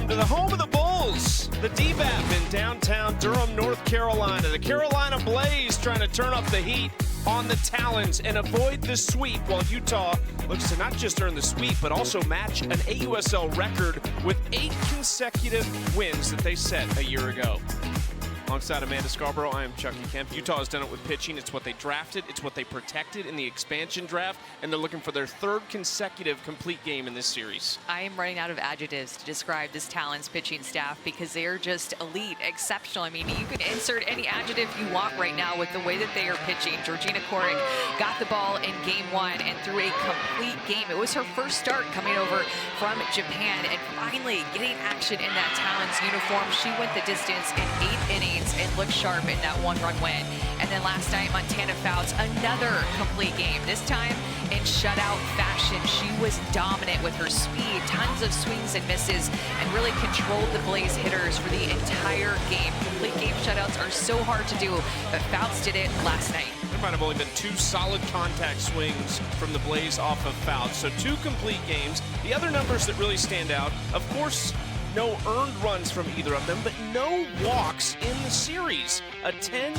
to the home of the Bulls, the DBAP in downtown Durham, North Carolina. The Carolina Blaze trying to turn up the heat on the Talons and avoid the sweep, while Utah looks to not just earn the sweep, but also match an AUSL record with 8 consecutive wins that they set a year ago. Alongside Amanda Scarborough, I am Chucky Kemp. Utah has done it with pitching. It's what they drafted. It's what they protected in the expansion draft, and they're looking for their 3rd consecutive complete game in this series. I am running out of adjectives to describe this Talons pitching staff because they are just elite, exceptional. I mean, you can insert any adjective you want right now with the way that they are pitching. Georgina Koric got the ball in game 1 and threw a complete game. It was her first start coming over from Japan and finally getting action in that Talons uniform. She went the distance in 8 innings and looked sharp in that 1-run win. And then last night, Montana Fouts, another complete game. This time in shutout fashion. She was dominant with her speed, tons of swings and misses, and really controlled the Blaze hitters for the entire game. Complete game shutouts are so hard to do, but Fouts did it last night. There might have only been 2 solid contact swings from the Blaze off of Fouts, so 2 complete games. The other numbers that really stand out, of course, no earned runs from either of them, but no walks in the series. A 10-0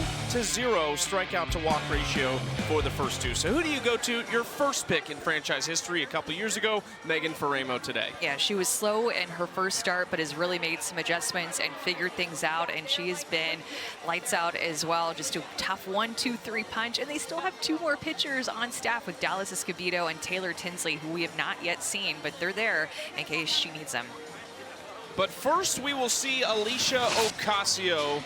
strikeout to walk ratio for the first 2. So who do you go to? Your first pick in franchise history a couple years ago, Megan Faramo today. Yeah, she was slow in her first start, but has really made some adjustments and figured things out, and she has been lights out as well. Just a tough 1-2-3 punch, and they still have 2 more pitchers on staff with Dallas Escobedo and Taylor Tinsley, who we have not yet seen, but they're there in case she needs them. But first, we will see Alicia Ocasio,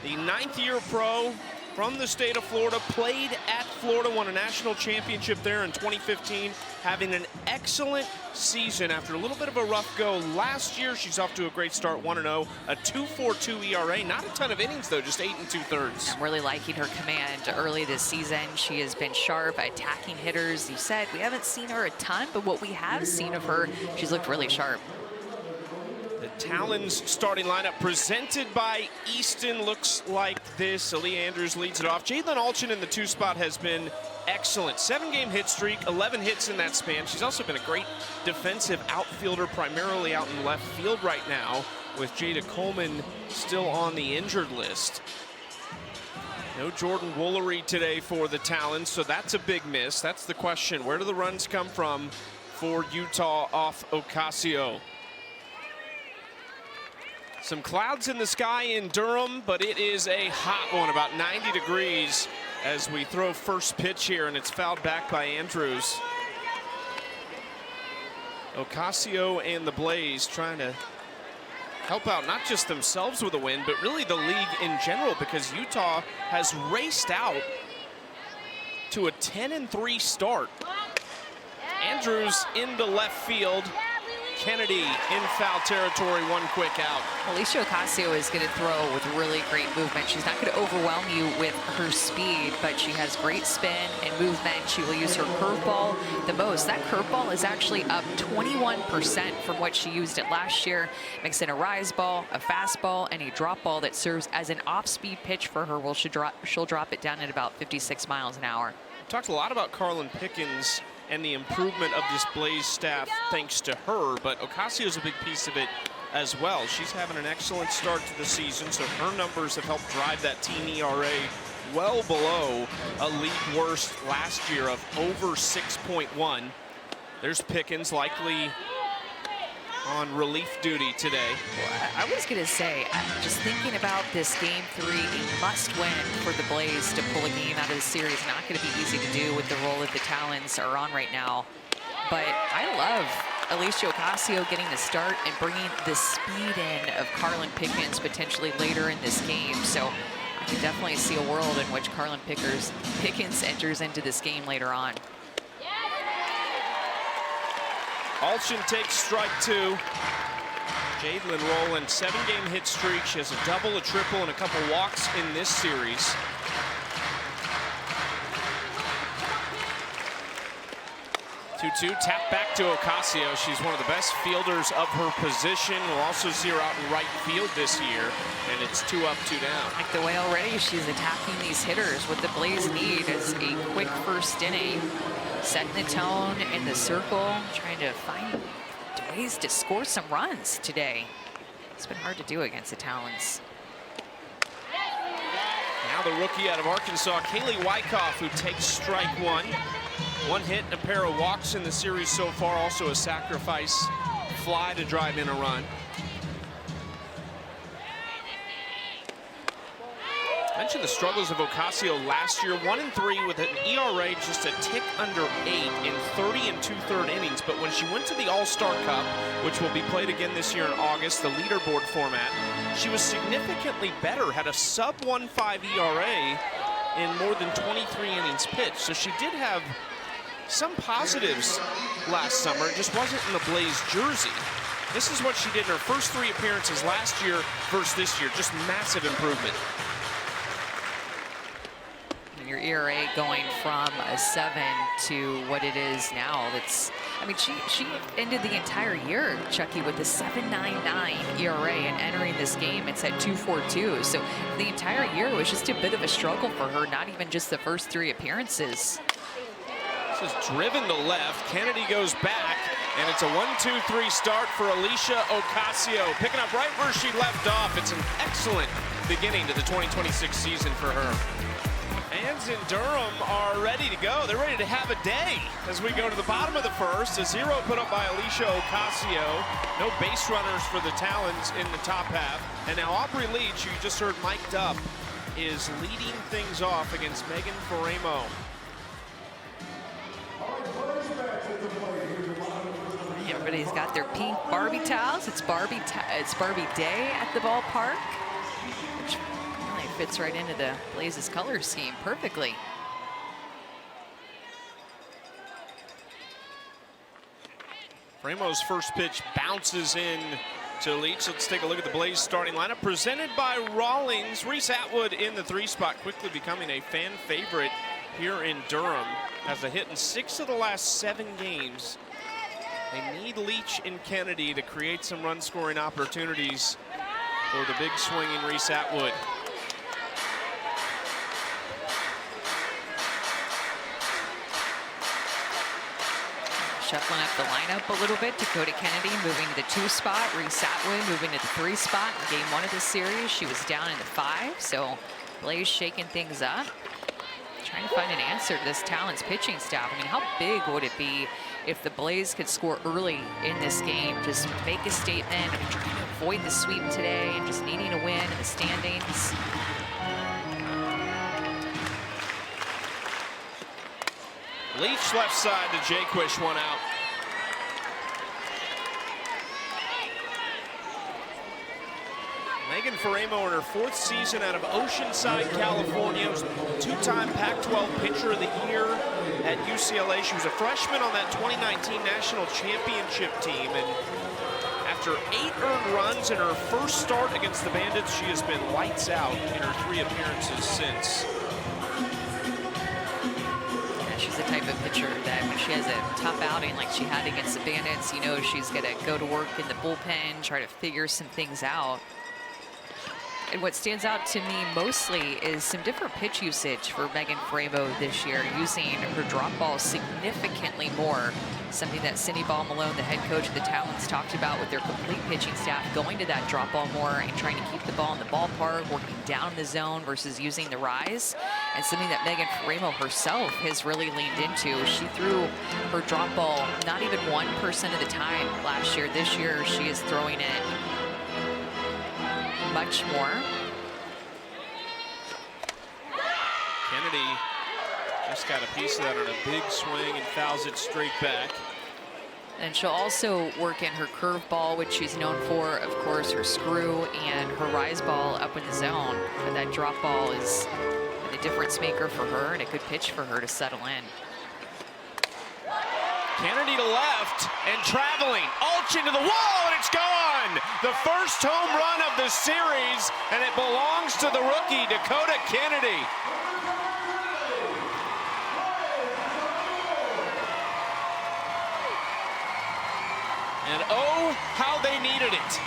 the 9th-year pro from the state of Florida, played at Florida, won a national championship there in 2015, having an excellent season after a little bit of a rough go last year. She's off to a great start, 1-0, a 2.42 ERA. Not a ton of innings, though, just 8 2/3. I'm really liking her command early this season. She has been sharp, attacking hitters. You said we haven't seen her a ton, but what we have seen of her, she's looked really sharp. The Talons starting lineup presented by Easton looks like this. Aaliyah Andrews leads it off. Jalen Alchin in the 2 spot has been excellent. 7-game hit streak, 11 hits in that span. She's also been a great defensive outfielder, primarily out in left field right now, with Jada Coleman still on the injured list. No Jordan Woolery today for the Talons, so that's a big miss. That's the question. Where do the runs come from for Utah off Ocasio? Some clouds in the sky in Durham, but it is a hot one, about 90 degrees as we throw first pitch here, and it's fouled back by Andrews. Ocasio and the Blaze trying to help out not just themselves with a win, but really the league in general, because Utah has raced out to a 10-3 start. Andrews into left field. Kennedy in foul territory, 1 quick out. Alicia Ocasio is going to throw with really great movement. She's not going to overwhelm you with her speed, but she has great spin and movement. She will use her curveball the most. That curveball is actually up 21% from what she used it last year. Mix in a rise ball, a fastball, and a drop ball that serves as an off-speed pitch for her. Well, she'll drop it down at about 56 miles an hour. We talked a lot about Carlin Pickens and the improvement of this Blaze staff thanks to her, but Ocasio's a big piece of it as well. She's having an excellent start to the season, so her numbers have helped drive that team ERA well below a league worst last year of over 6.1. There's Pickens likely on relief duty today. Well, I was going to say, just thinking about this game 3, a must win for the Blaze to pull a game out of the series. Not going to be easy to do with the role that the Talons are on right now. But I love Alicia Ocasio getting the start and bringing the speed in of Carlin Pickens potentially later in this game. So I can definitely see a world in which Carlin Pickens enters into this game later on. Alchin takes strike 2. Jadlyn rolling, 7-game hit streak. She has a double, a triple, and a couple walks in this series. 2-2, tap back to Ocasio. She's one of the best fielders of her position. We'll also see her out in right field this year, and it's 2 up, 2 down. Like the way already she's attacking these hitters. What the Blaze need is a quick first inning, setting the tone in the circle, trying to find ways to score some runs today. It's been hard to do against the Talons. Now the rookie out of Arkansas, Kaylee Wyckoff, who takes strike one. One hit and a pair of walks in the series so far, also a sacrifice fly to drive in a run. Mentioned the struggles of Ocasio last year, 1-3 with an ERA just a tick under 8 in 30 2/3 innings. But when she went to the All-Star Cup, which will be played again this year in August, the leaderboard format, she was significantly better, had a sub 1.5 ERA in more than 23 innings pitched. So she did have some positives last summer. It just wasn't in the Blaze jersey. This is what she did in her first 3 appearances last year versus this year. Just massive improvement. Your ERA going from a 7 to what it is now. That's, I mean, she ended the entire year, Chucky, with a 7.99 ERA, and entering this game, it's at 2.42. So the entire year was just a bit of a struggle for her, not even just the first 3 appearances. This is driven to left. Kennedy goes back, and it's a 1-2-3 start for Alicia Ocasio, picking up right where she left off. It's an excellent beginning to the 2026 season for her. Fans in Durham are ready to go. They're ready to have a day as we go to the bottom of the first. A 0 put up by Alicia Ocasio. No base runners for the Talons in the top half. And now Aubrey Leach, who you just heard mic'd up, is leading things off against Megan Faremo. Everybody's got their pink Barbie towels. It's Barbie Day at the ballpark, which really fits right into the Blaze's color scheme perfectly. Faremo's first pitch bounces in to Leach. Let's take a look at the Blaze starting lineup presented by Rawlings. Reese Atwood in the 3 spot, quickly becoming a fan favorite here in Durham. Has a hit in 6 of the last 7 games. They need Leach and Kennedy to create some run scoring opportunities for the big swinging Reese Atwood. Shuffling up the lineup a little bit. Dakota Kennedy moving to the 2 spot. Reese Atwood moving to the 3 spot. In game 1 of the series, she was down in the 5. So Blaze shaking things up. Trying to find an answer to this Talons pitching staff. I mean, how big would it be if the Blaze could score early in this game? Just make a statement of trying to avoid the sweep today and just needing a win in the standings. Leach left side to Jaquish, 1 out. Megan Faremo in her 4th season out of Oceanside, California. Was 2-time Pac-12 Pitcher of the Year at UCLA. She was a freshman on that 2019 National Championship team. And after 8 earned runs in her first start against the Bandits, she has been lights out in her 3 appearances since. She's the type of pitcher that when she has a tough outing like she had against the Bandits, you know she's going to go to work in the bullpen, try to figure some things out. And what stands out to me mostly is some different pitch usage for Megan Faremo this year, using her drop ball significantly more. Something that Cindy Ball Malone, the head coach of the Talons, talked about with their complete pitching staff, going to that drop ball more and trying to keep the ball in the ballpark, working down the zone versus using the rise. And something that Megan Faremo herself has really leaned into. She threw her drop ball not even 1% of the time last year. This year, she is throwing it much more. Kennedy just got a piece of that on a big swing and fouls it straight back. And she'll also work in her curveball, which she's known for, of course, her screw and her rise ball up in the zone. But that drop ball is a difference maker for her and a good pitch for her to settle in. Kennedy to left and traveling. Ulch into the wall, and it's gone! The first home run of the series, and it belongs to the rookie, Dakota Kennedy. And oh, how they needed it.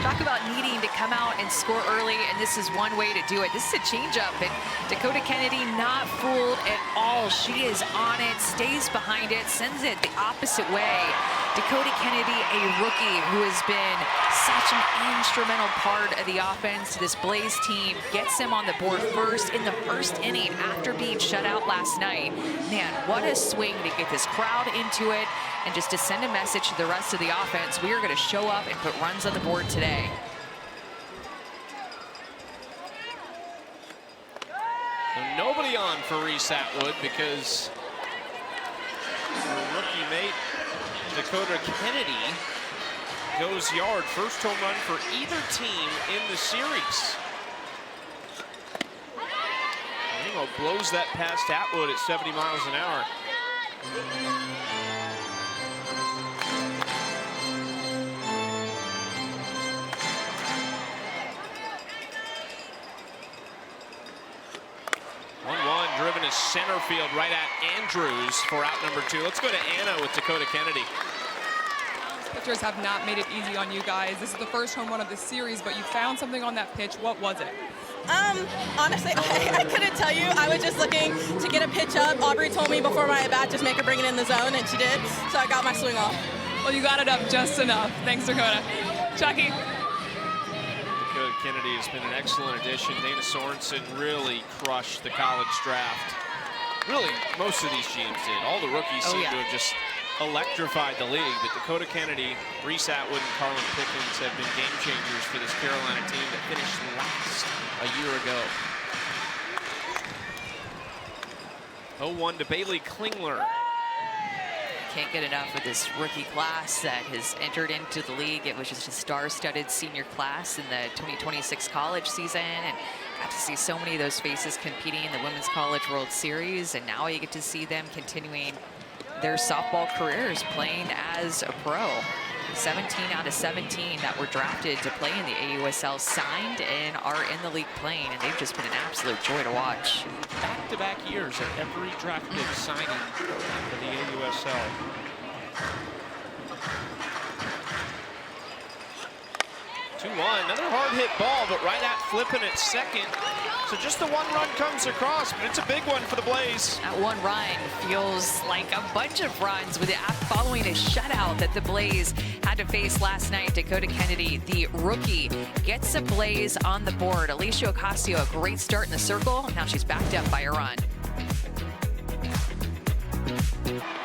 Talk about needing to come out and score early, and this is one way to do it. This is a changeup, and Dakota Kennedy not fooled at all. She is on it, stays behind it, sends it the opposite way. Dakota Kennedy, a rookie who has been such an instrumental part of the offense to this Blaze team, gets him on the board first in the first inning after being shut out last night. Man, what a swing to get this crowd into it and just to send a message to the rest of the offense. We are going to show up and put runs on the board today. So nobody on for Reese Atwood because her rookie mate Dakota Kennedy goes yard. First home run for either team in the series. Ringo blows that past Atwood at 70 miles an hour. Driven to center field right at Andrews for out number 2. Let's go to Anna with Dakota Kennedy. Pitchers have not made it easy on you guys. This is the first home run of the series, but you found something on that pitch. What was it? Honestly, I couldn't tell you. I was just looking to get a pitch up. Aubrey told me before my at-bat, just make her bring it in the zone, and she did. So I got my swing off. Well, you got it up just enough. Thanks, Dakota. Chucky. Kennedy has been an excellent addition. Dana Sorensen really crushed the college draft. Really, most of these teams did. All the rookies seem to have just electrified the league. But Dakota Kennedy, Reese Atwood, and Carlin Pickens have been game changers for this Carolina team that finished last a year ago. 0-1 to Bailey Klingler. Can't get enough of this rookie class that has entered into the league. It was just a star-studded senior class in the 2026 college season, and got to see so many of those faces competing in the Women's College World Series, and now you get to see them continuing their softball careers playing as a pro. 17 out of 17 that were drafted to play in the AUSL signed and are in the league playing, and they've just been an absolute joy to watch. Back-to-back years of every drafted signing for the AUSL. Another hard hit ball, but right at flipping at second. So just the one run comes across, but it's a big one for the Blaze. That one run feels like a bunch of runs with it following a shutout that the Blaze had to face last night. Dakota Kennedy, the rookie, gets the Blaze on the board. Alicia Ocasio, a great start in the circle. Now she's backed up by a run.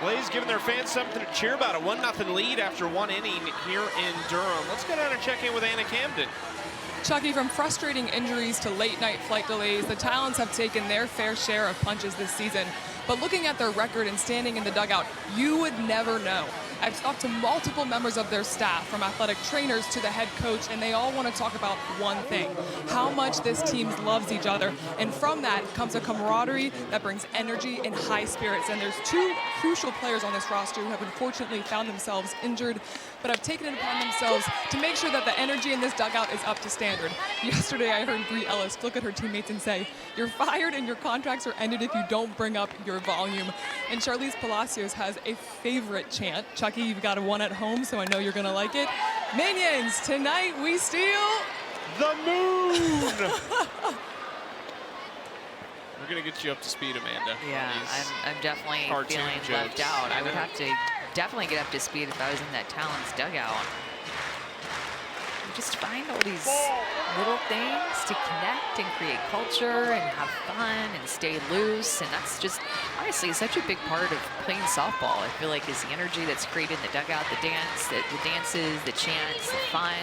Blaze giving their fans something to cheer about. A 1-0 lead after one inning here in Durham. Let's go down and check in with Anna Camden. Chucky, from frustrating injuries to late-night flight delays, the Talons have taken their fair share of punches this season. But looking at their record and standing in the dugout, you would never know. I've talked to multiple members of their staff, from athletic trainers to the head coach, and they all want to talk about one thing: how much this team loves each other. And from that comes a camaraderie that brings energy and high spirits. And there's two crucial players on this roster who have unfortunately found themselves injured, but have taken it upon themselves to make sure that the energy in this dugout is up to standard. Yesterday, I heard Brie Ellis look at her teammates and say, "You're fired and your contracts are ended if you don't bring up your volume." And Charlize Palacios has a favorite chant. Chucky, you've got one at home, so I know you're going to like it. Minions, tonight we steal the moon. We're going to get you up to speed, Amanda. Yeah, I'm definitely feeling left out. I would have to definitely get up to speed if I was in that Talons dugout. Just find all these little things to connect and create culture and have fun and stay loose, and that's just honestly such a big part of playing softball. I feel like is the energy that's created in the dugout, the dances, the chants, the fun.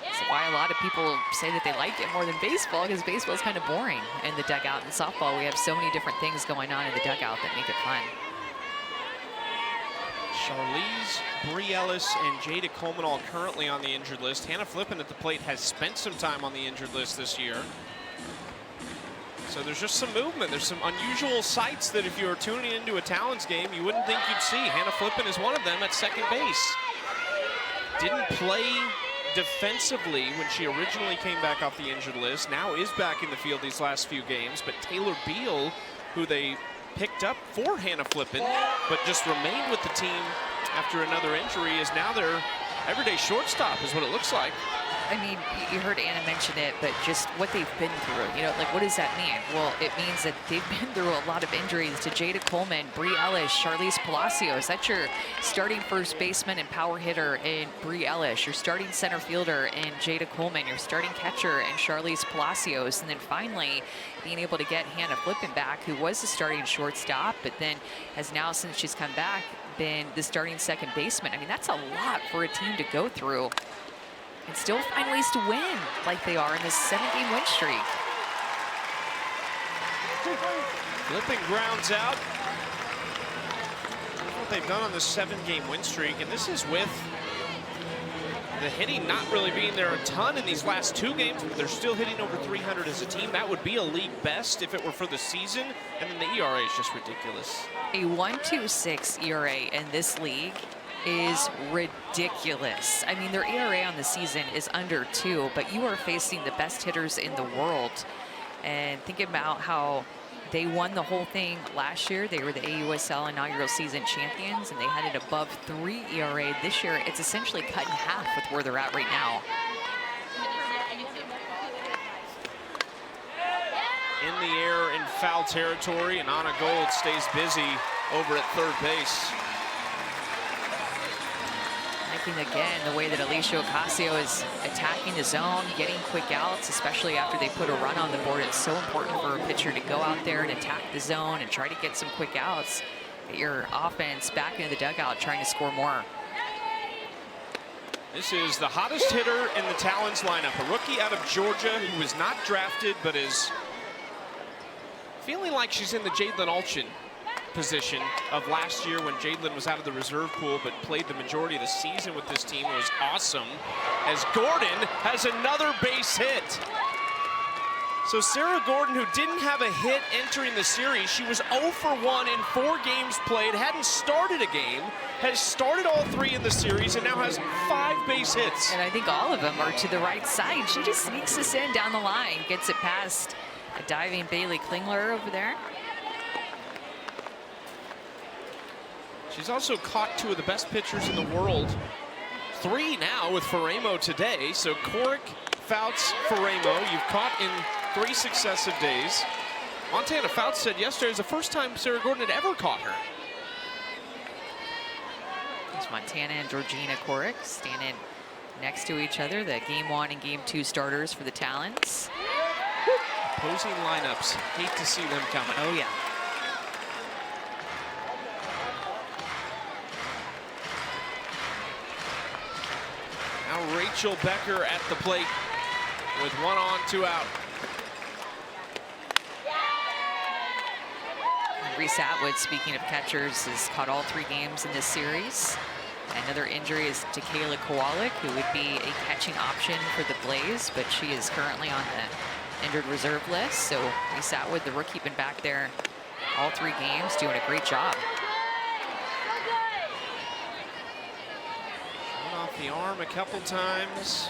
That's why a lot of people say that they like it more than baseball, because baseball is kind of boring in the dugout. In softball, we have so many different things going on in the dugout that make it fun. Charlize, Brie Ellis, and Jada Coleman all currently on the injured list. Hannah Flippen at the plate has spent some time on the injured list this year. So there's just some movement. There's some unusual sights that if you were tuning into a Talons game, you wouldn't think you'd see. Hannah Flippen is one of them at second base. Didn't play defensively when she originally came back off the injured list. Now is back in the field these last few games. But Taylor Beal, who they picked up for Hannah Flippen, but just remained with the team after another injury, is now their everyday shortstop, is what it looks like. I mean, you heard Anna mention it, but just what they've been through, you know, like, what does that mean? Well, it means that they've been through a lot of injuries to Jada Coleman, Brie Ellis, Charlize Palacios. That's your starting first baseman and power hitter in Brie Ellis, your starting center fielder in Jada Coleman, your starting catcher in Charlize Palacios, and then finally being able to get Hannah Flippen back, who was the starting shortstop, but then has now, since she's come back, been the starting second baseman. I mean, that's a lot for a team to go through and still find ways to win like they are in this 7-game win streak. Flipping grounds out. That's what they've done on this 7-game win streak, and this is with the hitting not really being there a ton in these last 2 games, but they're still hitting over 300 as a team. That would be a league best if it were for the season, and then the ERA is just ridiculous. A 1.26 ERA in this league is ridiculous. I mean, their ERA on the season is under 2, but you are facing the best hitters in the world. And thinking about how they won the whole thing last year. They were the AUSL inaugural season champions, and they had it above 3 ERA. This year, it's essentially cut in half with where they're at right now. In the air in foul territory, and Anna Gold stays busy over at third base. Again, the way that Alicia Ocasio is attacking the zone, getting quick outs, especially after they put a run on the board. It's so important for a pitcher to go out there and attack the zone and try to get some quick outs. Get your offense back into the dugout trying to score more. This is the hottest hitter in the Talons lineup, a rookie out of Georgia who was not drafted but is feeling like she's in the Jadlyn Alchin position of last year when Jadlyn was out of the reserve pool but played the majority of the season with this team. It was awesome as Gordon has another base hit. So Sarah Gordon, who didn't have a hit entering the series, she was 0 for 1 in 4 games played, hadn't started a game, has started all 3 in the series, and now has 5 base hits. And I think all of them are to the right side. She just sneaks us in down the line, gets it past a diving Bailey Klingler over there. She's also caught 2 of the best pitchers in the world. 3 now with Faremo today. So Coric, Fouts, Faremo, you've caught in 3 successive days. Montana Fouts said yesterday was the first time Sarah Gordon had ever caught her. There's Montana and Georgina Coric standing next to each other, the Game 1 and Game 2 starters for the Talons. Opposing lineups, hate to see them coming. Oh yeah. Now Rachel Becker at the plate with 1 on, 2 out. Reese Atwood, speaking of catchers, has caught all 3 games in this series. Another injury is to Kayla Kowalik, who would be a catching option for the Blaze, but she is currently on the injured reserve list. So Reese Atwood, the rookie, been back there all 3 games, doing a great job. Off the arm a couple times.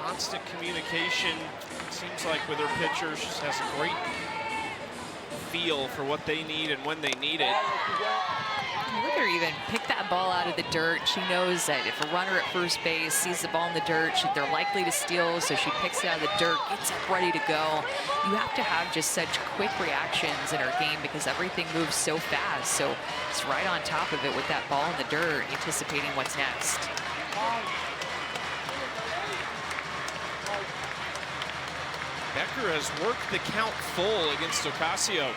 Constant communication. Seems like with her pitcher, she has a great feel for what they need and when they need it. Look at her even pick that ball out of the dirt. She knows that if a runner at first base sees the ball in the dirt, they're likely to steal, so she picks it out of the dirt, gets up ready to go. You have to have just such quick reactions in her game because everything moves so fast. So it's right on top of it with that ball in the dirt, anticipating what's next. Becker has worked the count full against Ocasio.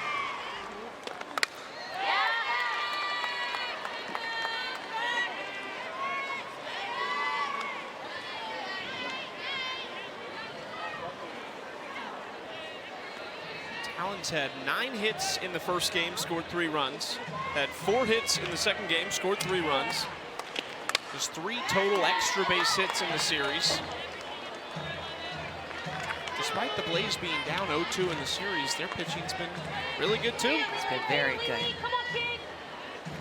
Talons had 9 hits in the first game, scored 3 runs. Had 4 hits in the second game, scored 3 runs. There's 3 total extra base hits in the series. Despite the Blaze being down 0-2 in the series, their pitching's been really good too. It's been very good.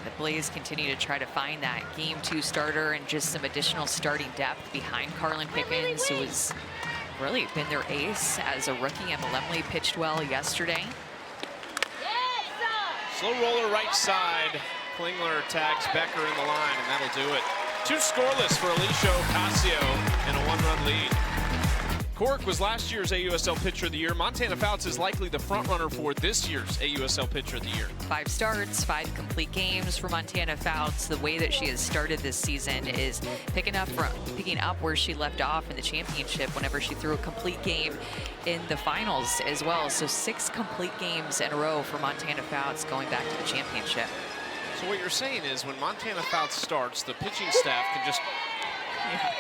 The Blaze continue to try to find that Game 2 starter and just some additional starting depth behind Carlin Pickens, who has really been their ace as a rookie. Emma Lemley pitched well yesterday. Slow roller right side. Klingler tags Becker in the line, and that'll do it. Two scoreless for Alicia Ocasio and a one-run lead. Cork was last year's AUSL Pitcher of the Year. Montana Fouts is likely the front-runner for this year's AUSL Pitcher of the Year. 5 starts, 5 complete games for Montana Fouts. The way that she has started this season is picking up where she left off in the championship whenever she threw a complete game in the finals as well. So 6 complete games in a row for Montana Fouts going back to the championship. So what you're saying is when Montana Fouts starts, the pitching staff can just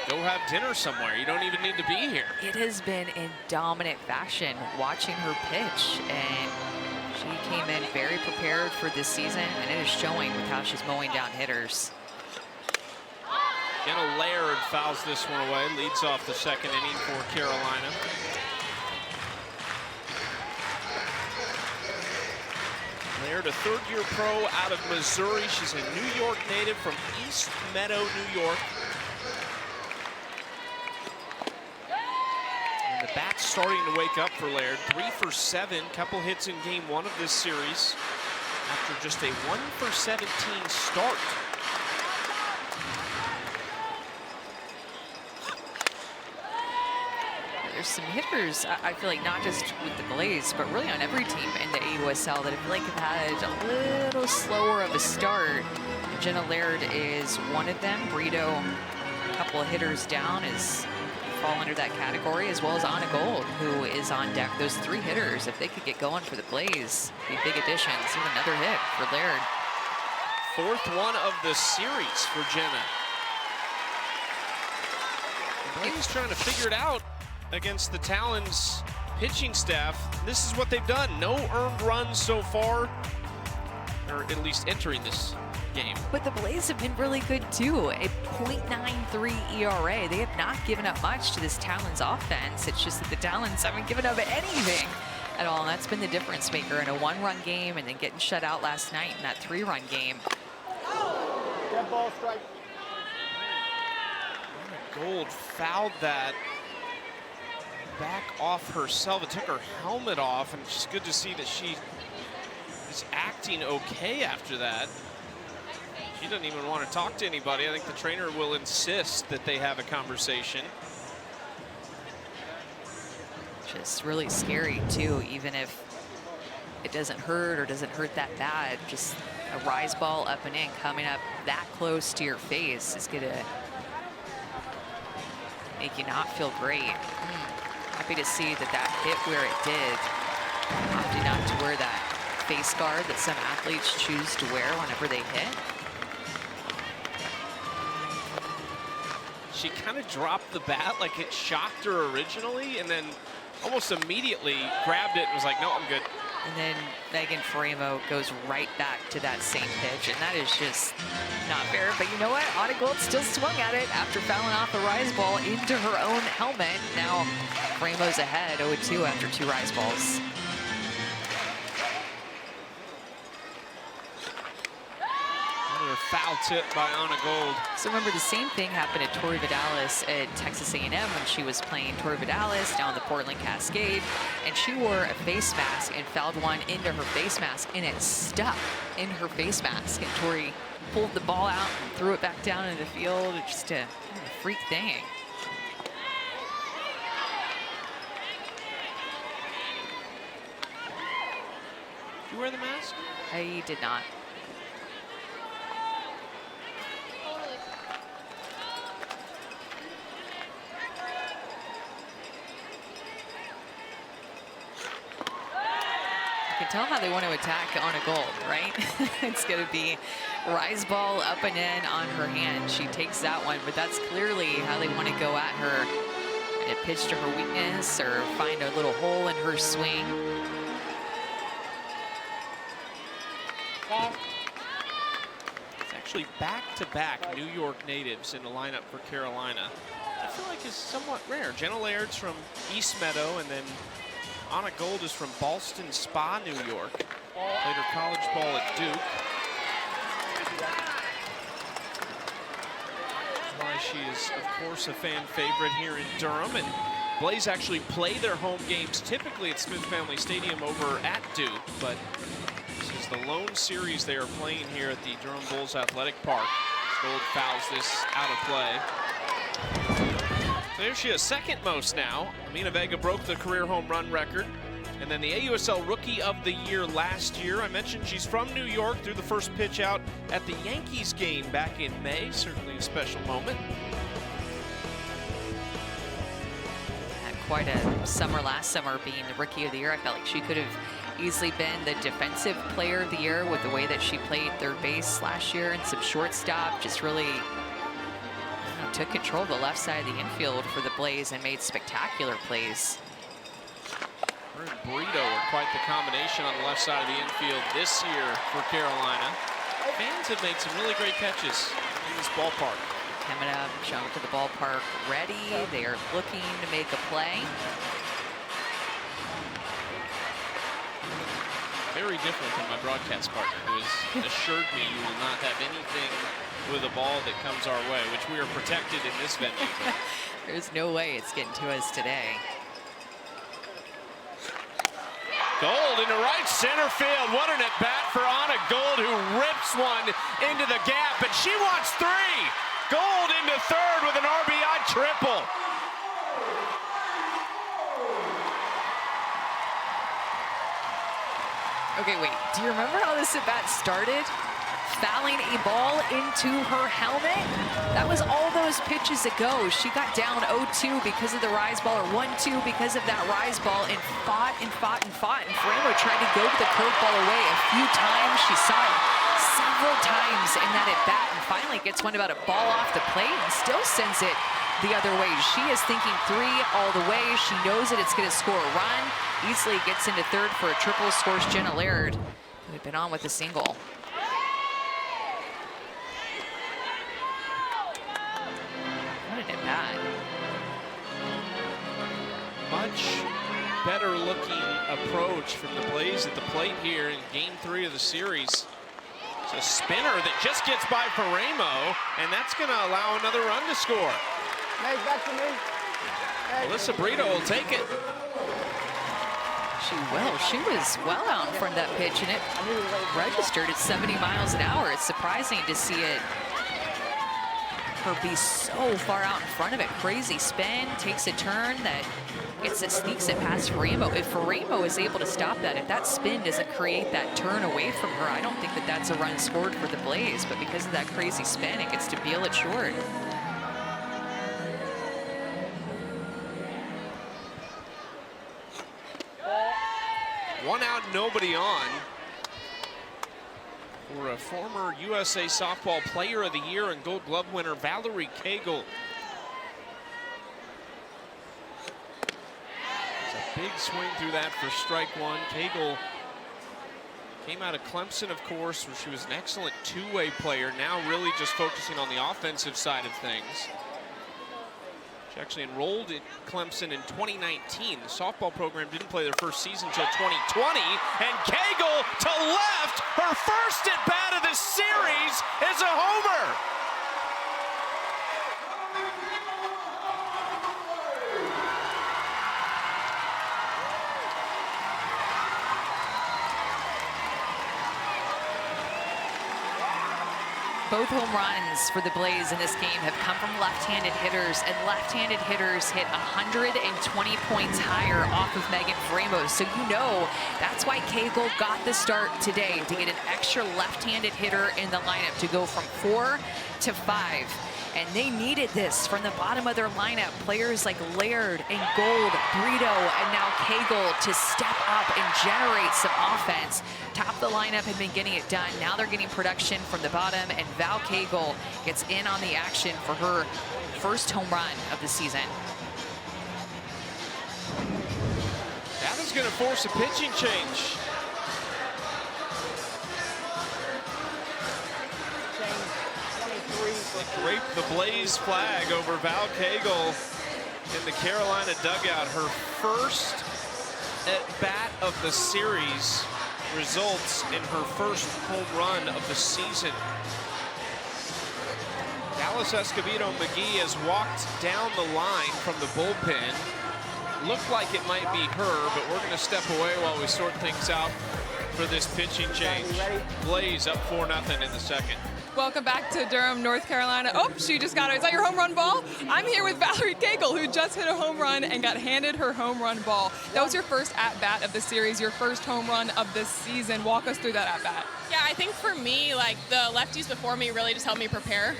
go have dinner somewhere. You don't even need to be here. It has been in dominant fashion watching her pitch, and she came in very prepared for this season, and it is showing with how she's mowing down hitters. Jenna Laird fouls this one away, leads off the second inning for Carolina. Laird, a third-year pro out of Missouri. She's a New York native from East Meadow, New York. And the bat's starting to wake up for Laird. 3 for 7, couple hits in game 1 of this series after just a 1 for 17 start. There's some hitters, I feel like, not just with the Blaze, but really on every team in the AUSL that I feel like have had a little slower of a start. Jenna Laird is one of them. Brito, a couple of hitters down, is fall under that category, as well as Anna Gold, who is on deck. Those 3 hitters, if they could get going for the Blaze, be big additions. Even another hit for Laird. 4th one of the series for Jenna. The Blaze trying to figure it out against the Talons pitching staff. This is what they've done. No earned runs so far, or at least entering this game. But the Blaze have been really good too. A .93 ERA. They have not given up much to this Talons offense. It's just that the Talons haven't given up anything at all. And that's been the difference maker in a 1-run game and then getting shut out last night in that 3-run game. Dead ball strike. Gold fouled that back off herself. It took her helmet off, and it's just good to see that she is acting okay after that. She doesn't even want to talk to anybody. I think the trainer will insist that they have a conversation. Just really scary too, even if it doesn't hurt or doesn't hurt that bad. Just a rise ball up and in coming up that close to your face is gonna make you not feel great. Happy to see that hit where it did. Opted not to wear that face guard that some athletes choose to wear whenever they hit. She kind of dropped the bat like it shocked her originally, and then almost immediately grabbed it and was like, no, I'm good. And then Megan Faremo goes right back to that same pitch, and that is just not fair. But you know what? Anna Gold still swung at it after fouling off the rise ball into her own helmet. Now Faremo's ahead 0-2 after 2 rise balls. Another foul tip by Anna Gold. So remember, the same thing happened to Tori Vidalis at Texas A&M when she was playing Tori Vidalis down the Portland Cascade, and she wore a face mask and fouled one into her face mask, and it stuck in her face mask. And Tori pulled the ball out and threw it back down into the field. It's just a freak thing. Did you wear the mask? I did not. You can tell how they want to attack Anna Gold, right? It's going to be rise ball up and in on her hand. She takes that one, but that's clearly how they want to go at her. And a pitch to her weakness or find a little hole in her swing. It's actually back-to-back New York natives in the lineup for Carolina. I feel like it's somewhat rare. Jenna Laird's from East Meadow, and then Anna Gold is from Ballston Spa, New York. Played her college ball at Duke. That's why she is, of course, a fan favorite here in Durham. And Blaze actually play their home games typically at Smith Family Stadium over at Duke, but this is the lone series they are playing here at the Durham Bulls Athletic Park. Gold fouls this out of play. So there she is, second most now. Mina Vega broke the career home run record. And then the AUSL Rookie of the Year last year. I mentioned she's from New York, threw the first pitch out at the Yankees game back in May. Certainly a special moment. Had quite a summer last summer being the Rookie of the Year. I felt like she could have easily been the Defensive Player of the Year with the way that she played third base last year and some shortstop. Just really took control of the left side of the infield for the Blaze and made spectacular plays. Her and Burrito are quite the combination on the left side of the infield this year for Carolina. Fans have made some really great catches in this ballpark. Coming up, showing to the ballpark ready. They are looking to make a play. Very different than my broadcast partner, who has assured me you will not have anything with a ball that comes our way, which we are protected in this venue. There's no way it's getting to us today. Gold into right center field. What an at-bat for Anna Gold, who rips one into the gap, and she wants three. Gold into third with an RBI triple. Okay, wait, do you remember how this at-bat started? Fouling a ball into her helmet? That was all those pitches ago. She got down 0-2 because of the rise ball, or 1-2 because of that rise ball, and fought and fought and fought. And Ferrero tried to go the curveball away a few times. She saw it several times in that at-bat, and finally gets one about a ball off the plate and still sends it the other way. She is thinking three all the way. She knows that it's going to score a run. Easily gets into third for a triple, scores Jenna Laird, who had been on with a single. That. Much better looking approach from the Blaze at the plate here in game 3 of the series. It's a spinner that just gets by Ferrero, and that's going to allow another run to score. Meg, back to me. Meg. Alyssa Brito will take it. She will. She was well out in front of that pitch, and it registered at 70 miles an hour. It's surprising to see it. Her be so far out in front of it. Crazy spin, takes a turn that sneaks it past Ferrero. If Ferrero is able to stop that, if that spin doesn't create that turn away from her, I don't think that that's a run scored for the Blaze. But because of that crazy spin, it gets to peel it short. One out, nobody on. For a former USA Softball Player of the Year and Gold Glove winner, Valerie Cagle. It's a big swing through that for strike one. Cagle came out of Clemson, of course, where she was an excellent two-way player, now really just focusing on the offensive side of things. She actually enrolled at Clemson in 2019. The softball program didn't play their first season until 2020. And Cagle to left. Her first at-bat of the series is a homer. Both home runs for the Blaze in this game have come from left-handed hitters, and left-handed hitters hit 120 points higher off of Megan Ferrero. So you know that's why Cagle got the start today, to get an extra left-handed hitter in the lineup to go from 4 to 5. And they needed this from the bottom of their lineup. Players like Laird and Gold, Brito, and now Cagle to step up and generate some offense. Top of the lineup had been getting it done. Now they're getting production from the bottom, and Val Cagle gets in on the action for her first home run of the season. That is going to force a pitching change. They drape the Blaze flag over Val Cagle in the Carolina dugout. Her first at-bat of the series results in her first home run of the season. Dallas Escobedo McGee has walked down the line from the bullpen. Looked like it might be her, but we're going to step away while we sort things out for this pitching change. Blaze up 4-0 in the second. Welcome back to Durham, North Carolina. Oh, she just got it. Is that your home run ball? I'm here with Valerie Cagle, who just hit a home run and got handed her home run ball. That was your first at-bat of the series, your first home run of this season. Walk us through that at-bat. Yeah, I think for me, like the lefties before me really just helped me prepare.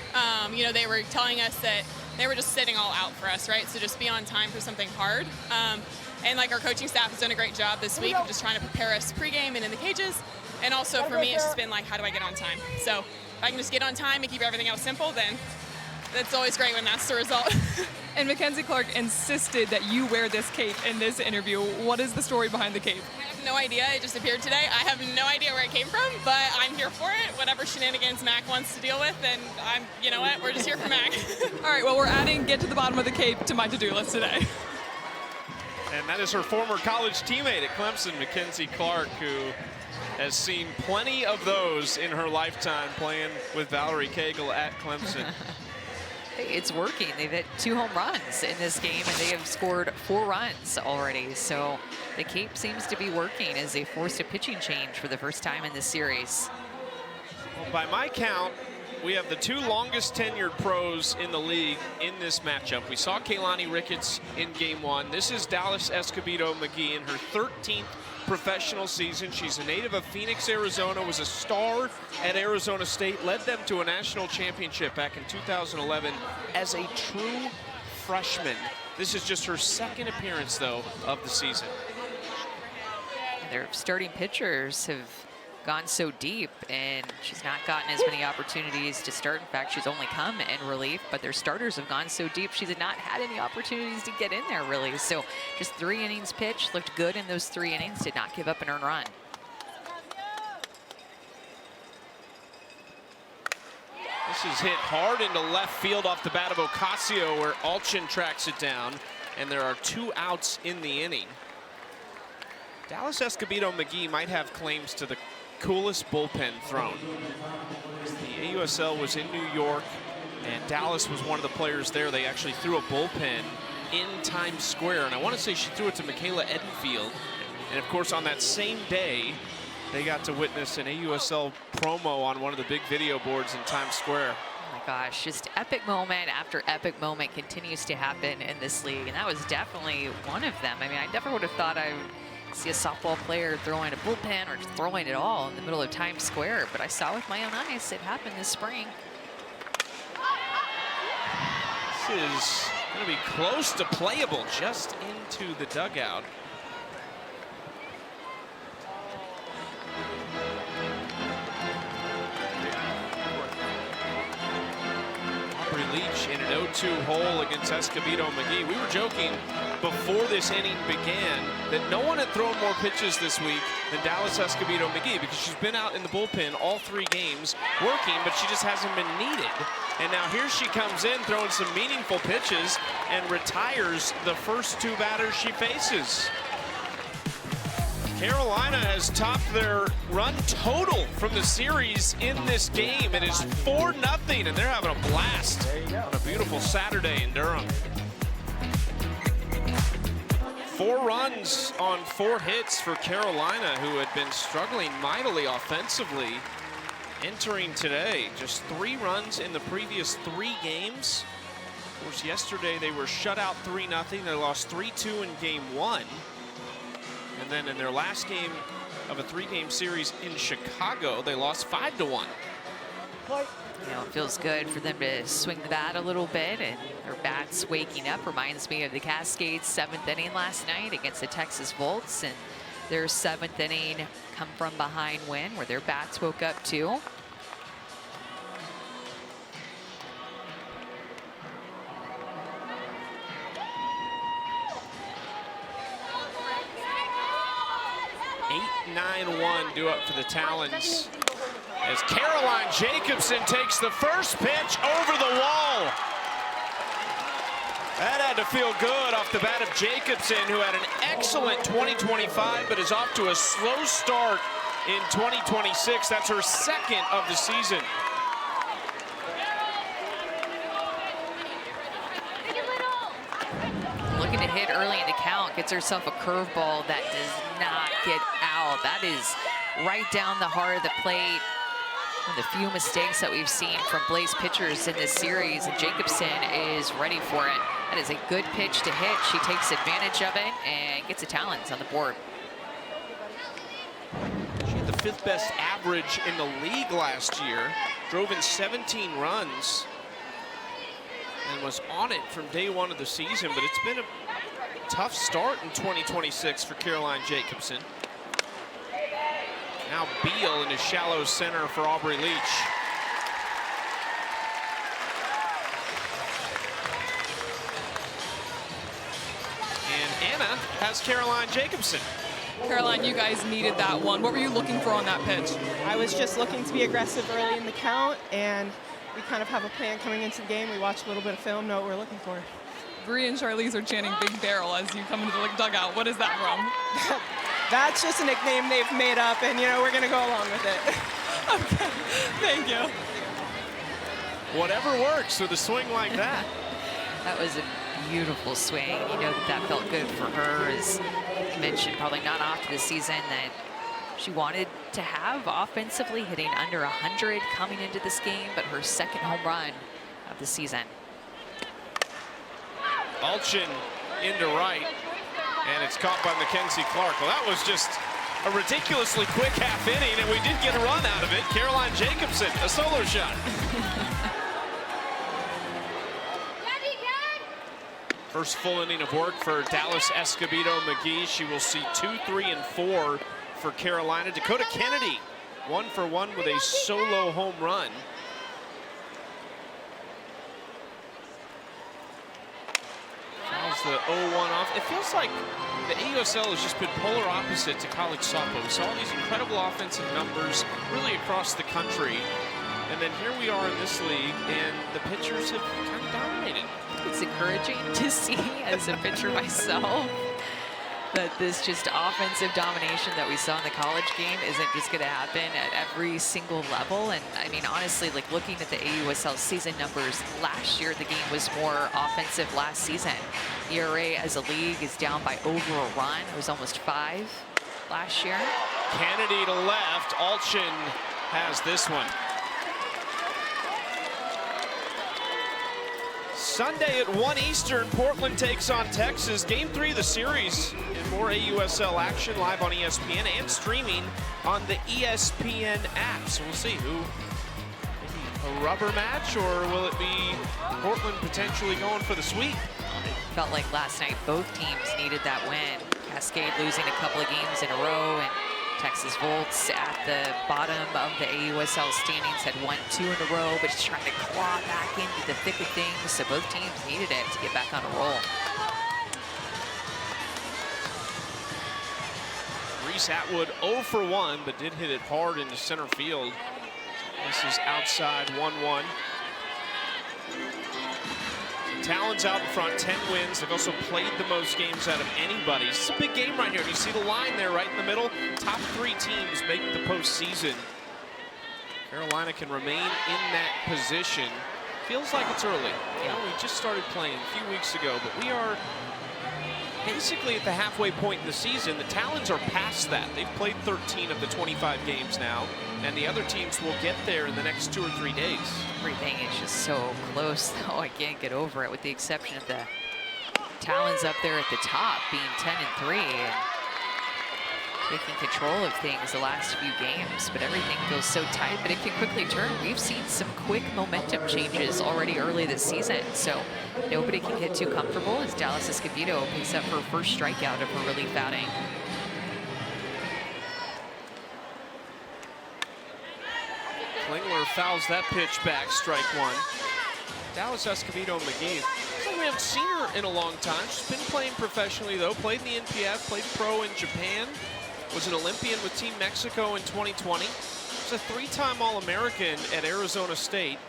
You know, they were telling us that they were just sitting all out for us, right? So just be on time for something hard. And like our coaching staff has done a great job this week of just trying to prepare us pregame and in the cages. And also for me, it's just been like, how do I get on time? So if I can just get on time and keep everything else simple, then that's always great when that's the result. And Mackenzie Clark insisted that you wear this cape in this interview. What is the story behind the cape? I have no idea. It just appeared today. I have no idea where it came from, but I'm here for it. Whatever shenanigans Mac wants to deal with, and you know what? We're just here for Mac. All right, well, we're adding get to the bottom of the cape to my to-do list today. And that is her former college teammate at Clemson, Mackenzie Clark, who has seen plenty of those in her lifetime playing with Valerie Cagle at Clemson. It's working. They've hit 2 home runs in this game, and they have scored 4 runs already. So the cape seems to be working as they forced a pitching change for the first time in this series. Well, by my count, we have the 2 longest tenured pros in the league in this matchup. We saw Kaylani Ricketts in game 1. This is Dallas Escobedo McGee in her 13th professional season. She's a native of Phoenix, Arizona, was a star at Arizona State, led them to a national championship back in 2011 as a true freshman. This is just her second appearance, though, of the season. Their starting pitchers have gone so deep, and she's not gotten as many opportunities to start. In fact, she's only come in relief, but their starters have gone so deep, she did not had any opportunities to get in there, really. So just 3 innings pitched, looked good in those 3 innings, did not give up an earned run. This is hit hard into left field off the bat of Ocasio, where Alchin tracks it down, and there are 2 outs in the inning. Dallas Escobedo McGee might have claims to the coolest bullpen thrown. The AUSL was in New York, and Dallas was one of the players there. They actually threw a bullpen in Times Square, and I want to say she threw it to Michaela Edenfield. And of course, on that same day, they got to witness an AUSL promo on one of the big video boards in Times Square. Oh my gosh, just epic moment after epic moment continues to happen in this league, and that was definitely one of them. I mean, I never would have thought I would see a softball player throwing a bullpen or just throwing it all in the middle of Times Square, but I saw with my own eyes it happened this spring. This is going to be close to playable, just into the dugout. Leach in an 0-2 hole against Escobedo McGee. We were joking before this inning began that no one had thrown more pitches this week than Dallas Escobedo McGee, because she's been out in the bullpen all 3 games working, but she just hasn't been needed. And now here she comes in throwing some meaningful pitches and retires the first 2 batters she faces. Carolina has topped their run total from the series in this game. It is 4-0, and they're having a blast on a beautiful Saturday in Durham. 4 runs on 4 hits for Carolina, who had been struggling mightily offensively entering today. Just 3 runs in the previous 3 games. Of course, yesterday they were shut out 3-0. They lost 3-2 in game 1. And then in their last game of a 3-game series in Chicago, they lost 5-1. You know, it feels good for them to swing the bat a little bit, and their bats waking up. Reminds me of the Cascades 7th inning last night against the Texas Volts, and their 7th inning come from behind win where their bats woke up too. Due up for the Talons as Caroline Jacobson takes the first pitch over the wall. That had to feel good off the bat of Jacobson, who had an excellent 2025, but is off to a slow start in 2026. That's her 2nd of the season. Looking to hit early in the count, gets herself a curveball that does not get out. That is right down the heart of the plate. One of the few mistakes that we've seen from Blaze pitchers in this series, and Jacobson is ready for it. That is a good pitch to hit. She takes advantage of it and gets the Talons on the board. She had the 5th best average in the league last year, drove in 17 runs, and was on it from day one of the season, but it's been a tough start in 2026 for Caroline Jacobson. Now Beal in his shallow center for Aubrey Leach. And Anna has Caroline Jacobson. Caroline, you guys needed that one. What were you looking for on that pitch? I was just looking to be aggressive early in the count, and we kind of have a plan coming into the game. We watch a little bit of film, know what we're looking for. Bree and Charlize are chanting Big Barrel as you come into the dugout. What is that from? That's just a nickname they've made up, and, you know, we're going to go along with it. Okay, thank you. Whatever works with a swing like that. That was a beautiful swing. You know that felt good for her. As mentioned, probably not off to the season that she wanted to have offensively, hitting under 100 coming into this game, but her 2nd home run of the season. Alchin into right, and it's caught by Mackenzie Clark. Well, that was just a ridiculously quick half inning, and we did get a run out of it. Caroline Jacobson, a solo shot. First full inning of work for Dallas Escobedo McGee. She will see 2, 3, and 4 for Carolina. Dakota Kennedy, 1 for 1 with a solo home run. Fouls the 0-1 off. It feels like the AUSL has just been polar opposite to college softball. We saw these incredible offensive numbers really across the country. And then here we are in this league, and the pitchers have kind of dominated. It's encouraging to see as a pitcher myself that this just offensive domination that we saw in the college game isn't just going to happen at every single level. And I mean, honestly, like looking at the AUSL season numbers, last year the game was more offensive last season. ERA as a league is down by over a run. It was almost 5 last year. Kennedy to left. Alchin has this one. Sunday at 1 Eastern, Portland takes on Texas. Game 3 of the series, and more AUSL action live on ESPN and streaming on the ESPN app. So we'll see who, maybe a rubber match, or will it be Portland potentially going for the sweep? Felt like last night both teams needed that win. Cascade losing a couple of games in a row, and Texas Volts at the bottom of the AUSL standings had won 2 in a row, but just trying to claw back into the thick of things. So both teams needed it to get back on a roll. Reese Atwood 0 for 1, but did hit it hard into center field. This is outside 1-1. Talons out in front, 10 wins. They've also played the most games out of anybody. It's a big game right here. You see the line there right in the middle. Top 3 teams make the postseason. Carolina can remain in that position. Feels like it's early. You know, we just started playing a few weeks ago, but we are basically at the halfway point in the season. The Talons are past that. They've played 13 of the 25 games now, and the other teams will get there in the next 2 or 3 days. Everything is just so close, though. I can't get over it, with the exception of the Talons up there at the top being 10-3 and taking control of things the last few games. But everything feels so tight, but it can quickly turn. We've seen some quick momentum changes already early this season, so nobody can get too comfortable as Dallas Escobedo picks up her first strikeout of her relief outing. Klingler fouls that pitch back, strike 1. Dallas Escobedo McGee. Looks like we haven't seen her in a long time. She's been playing professionally, though. Played in the NPF, played pro in Japan. Was an Olympian with Team Mexico in 2020. Was a 3-time All-American at Arizona State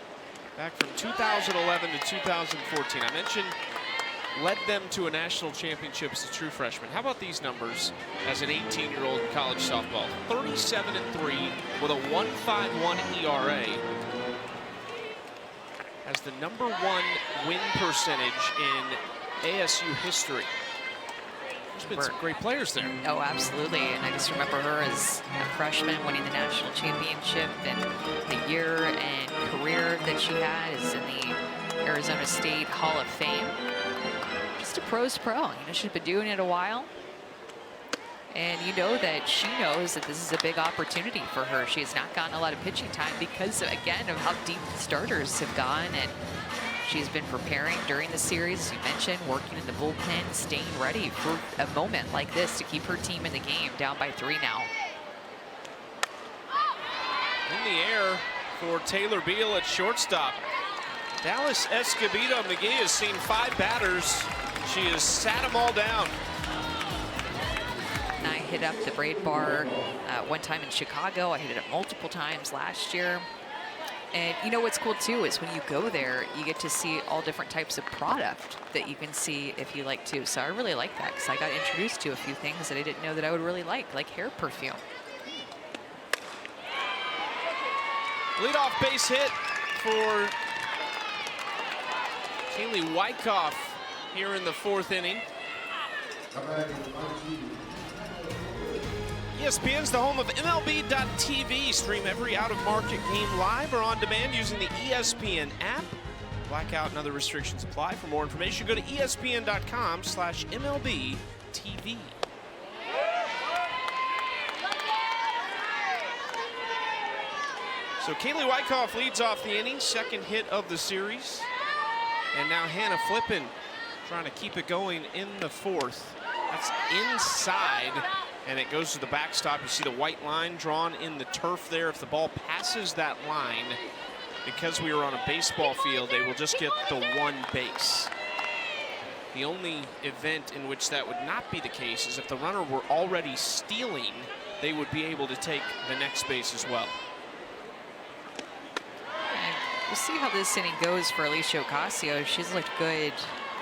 back from 2011 to 2014. I mentioned led them to a national championship as a true freshman. How about these numbers as an 18-year-old in college softball? 37-3 with a 1.51 ERA. Has the #1 win percentage in ASU history. There's been some great players there. Oh, absolutely. And I just remember her as a freshman winning the national championship, and the year and career that she had is in the Arizona State Hall of Fame. Just a pro's pro. You know, she's been doing it a while. And you know that she knows that this is a big opportunity for her. She has not gotten a lot of pitching time because, again, of how deep the starters have gone. And she's been preparing during the series, as you mentioned, working in the bullpen, staying ready for a moment like this to keep her team in the game, down by 3 now. In the air for Taylor Beal at shortstop. Dallas Escobedo McGee has seen 5 batters. She has sat them all down. And I hit up the braid bar one time in Chicago. I hit it up multiple times last year. And you know what's cool too is when you go there, you get to see all different types of product that you can see if you like to. So I really like that because I got introduced to a few things that I didn't know that I would really like hair perfume. Leadoff base hit for Kaylee Wyckoff here in the 4th inning. ESPN's the home of MLB.TV. Stream every out-of-market game live or on demand using the ESPN app. Blackout and other restrictions apply. For more information, go to ESPN.com/MLB.TV. So Kaylee Wyckoff leads off the inning, 2nd hit of the series. And now Hannah Flippen trying to keep it going in the 4th. That's inside, and it goes to the backstop. You see the white line drawn in the turf there. If the ball passes that line, because we were on a baseball field, they will just get the 1 base. The only event in which that would not be the case is if the runner were already stealing, they would be able to take the next base as well. We'll see how this inning goes for Alicia Ocasio. She's looked good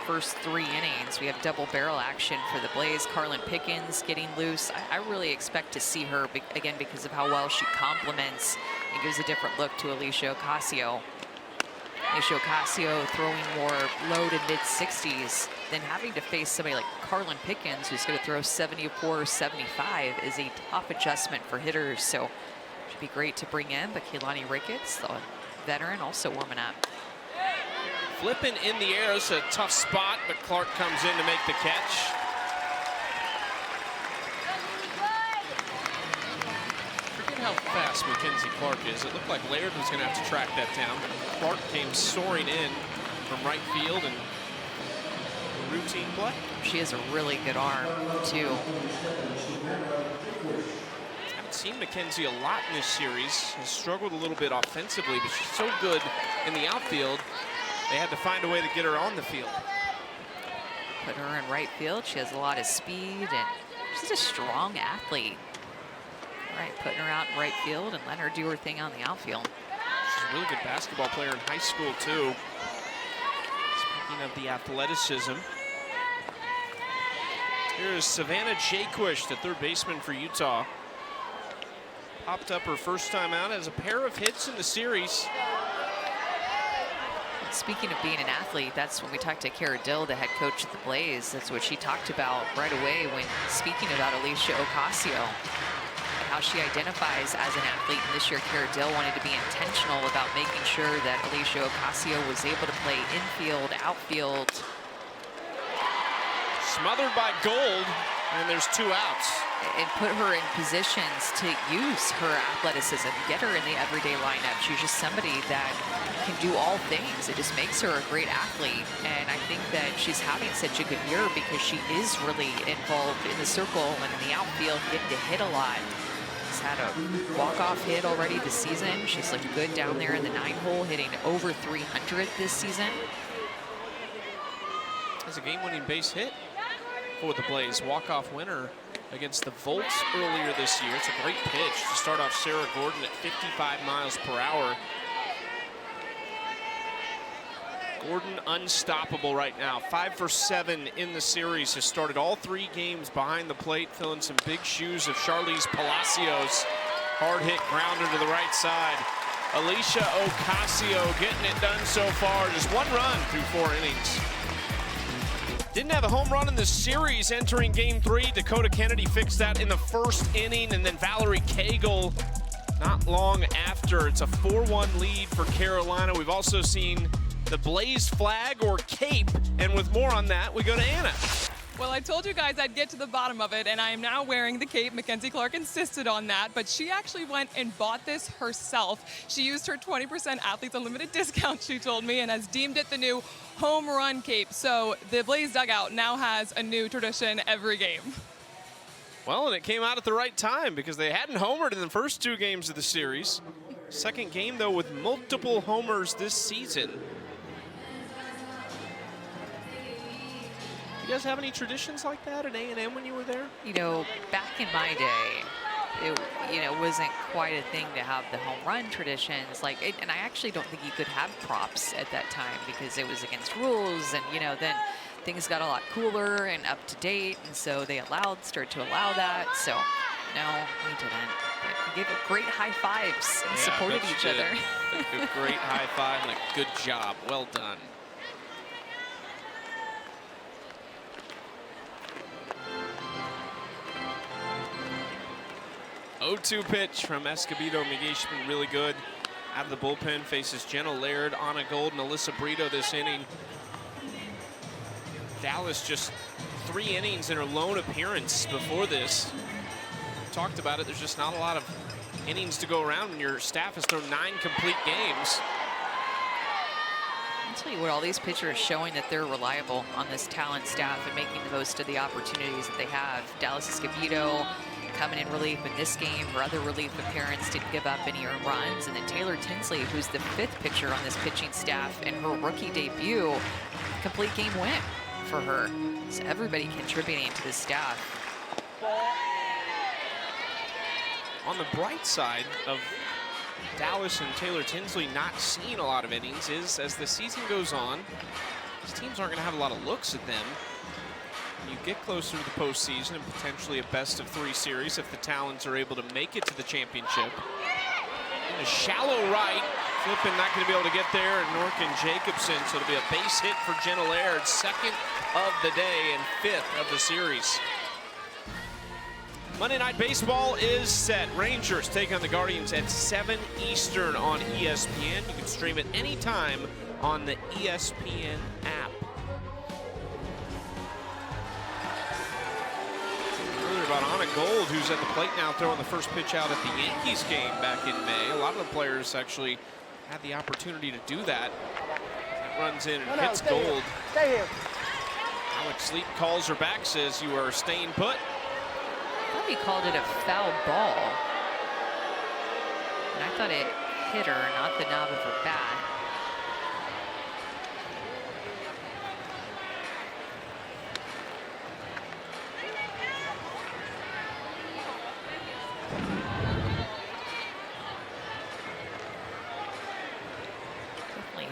first 3 innings. We have double barrel action for the Blaze. Carlin Pickens getting loose. I really expect to see her, again, because of how well she complements and gives a different look to Alicia Ocasio. Alicia Ocasio throwing more low to mid-60s, then having to face somebody like Carlin Pickens, who's going to throw 74, 75, is a tough adjustment for hitters. So it should be great to bring in. But Keilani Ricketts, the veteran, also warming up. Flipping in the air, it's a tough spot, but Clark comes in to make the catch. Forget how fast Mackenzie Clark is. It looked like Laird was going to have to track that down, but Clark came soaring in from right field and routine play. She has a really good arm, too. Seen Mackenzie a lot in this series. Has struggled a little bit offensively, but she's so good in the outfield, they had to find a way to get her on the field. Put her in right field. She has a lot of speed, and she's a strong athlete. All right, putting her out in right field and letting her do her thing on the outfield. She's a really good basketball player in high school, too. Speaking of the athleticism, here's Savannah Jaquish, the 3rd baseman for Utah. Popped up her first time out, as a pair of hits in the series. Speaking of being an athlete, that's when we talked to Kara Dill, the head coach at the Blaze. That's what she talked about right away when speaking about Alicia Ocasio and how she identifies as an athlete. And this year, Kara Dill wanted to be intentional about making sure that Alicia Ocasio was able to play infield, outfield. Smothered by Gold, and there's 2 outs. And put her in positions to use her athleticism, get her in the everyday lineup. She's just somebody that can do all things. It just makes her a great athlete. And I think that she's having such a good year because she is really involved in the circle and in the outfield, getting to hit a lot. She's had a walk-off hit already this season. She's looked good down there in the 9-hole, hitting over 300 this season. Has a game-winning base hit for the Blaze. Walk-off winner against the Volts earlier this year. It's a great pitch to start off Sarah Gordon at 55 miles per hour. Gordon unstoppable right now. 5 for 7 in the series. Has started all 3 games behind the plate, filling some big shoes of Charlize Palacios. Hard hit grounder to the right side. Alicia Ocasio getting it done so far. Just 1 run through 4 innings. Didn't have a home run in the series entering game 3. Dakota Kennedy fixed that in the first inning, and then Valerie Cagle not long after. It's a 4-1 lead for Carolina. We've also seen the Blaze flag or cape, and with more on that, we go to Anna. Well, I told you guys I'd get to the bottom of it, and I am now wearing the cape. Mackenzie Clark insisted on that, but she actually went and bought this herself. She used her 20% Athletes Unlimited discount, she told me, and has deemed it the new home run cape. So the Blaze dugout now has a new tradition every game. Well, and it came out at the right time because they hadn't homered in the first 2 games of the series. Second game, though, with multiple homers this season. You guys have any traditions like that at A&M when you were there? You know, back in my day, it wasn't quite a thing to have the home run traditions. And I actually don't think you could have props at that time because it was against rules. And, then things got a lot cooler and up to date. And so they started to allow that. So, no, we didn't. But we gave great high fives and supported each other. A great high five and a good job. Well done. 0-2 pitch from Escobedo. McGee's been really good. Out of the bullpen, faces Jenna Laird, Anna Gold, and Alyssa Brito this inning. Dallas just 3 innings in her lone appearance before this. We talked about it, there's just not a lot of innings to go around when your staff has thrown 9 complete games. I'll tell you what, all these pitchers are showing that they're reliable on this talent staff and making the most of the opportunities that they have. Dallas Escobedo coming in relief in this game. Her other relief appearance didn't give up any earned runs. And then Taylor Tinsley, who's the 5th pitcher on this pitching staff, in her rookie debut, complete game win for her. So everybody contributing to this staff. On the bright side of Dallas and Taylor Tinsley not seeing a lot of innings is, as the season goes on, these teams aren't going to have a lot of looks at them. You get closer to the postseason and potentially a best-of-3 series if the Talons are able to make it to the championship. And a shallow right, flipping not going to be able to get there, and Norkin Jacobson, so it'll be a base hit for Jenna Laird, 2nd of the day and 5th of the series. Monday Night Baseball is set. Rangers take on the Guardians at 7 Eastern on ESPN. You can stream it anytime on the ESPN app. About Anna Gold, who's at the plate now throwing the first pitch out at the Yankees game back in May. A lot of the players actually had the opportunity to do that. That runs in and hits Gold. Stay here. Alex Sleep calls her back, says you are staying put. I thought he called it a foul ball. And I thought it hit her, not the knob of her bat.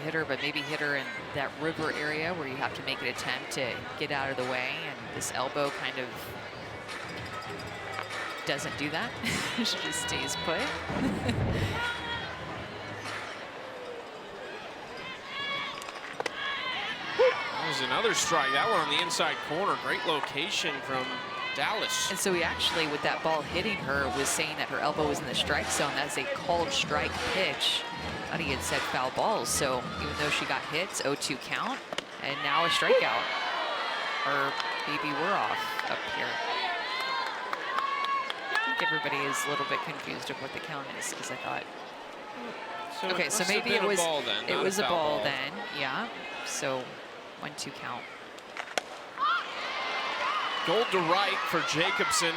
Hit her, but maybe hit her in that river area where you have to make an attempt to get out of the way, and this elbow kind of doesn't do that. She just stays put. That was another strike. That one on the inside corner. Great location from Dallas. And so he actually, with that ball hitting her, was saying that her elbow was in the strike zone. That's a called strike pitch. I thought he had said foul balls, so even though she got hit, it's 0-2 count, and now a strikeout. Or maybe we're off up here. I think everybody is a little bit confused of what the count is, because I thought, So okay, so maybe it was a ball then. It was a ball then, yeah. So 1-2 count. Gold to right for Jacobson.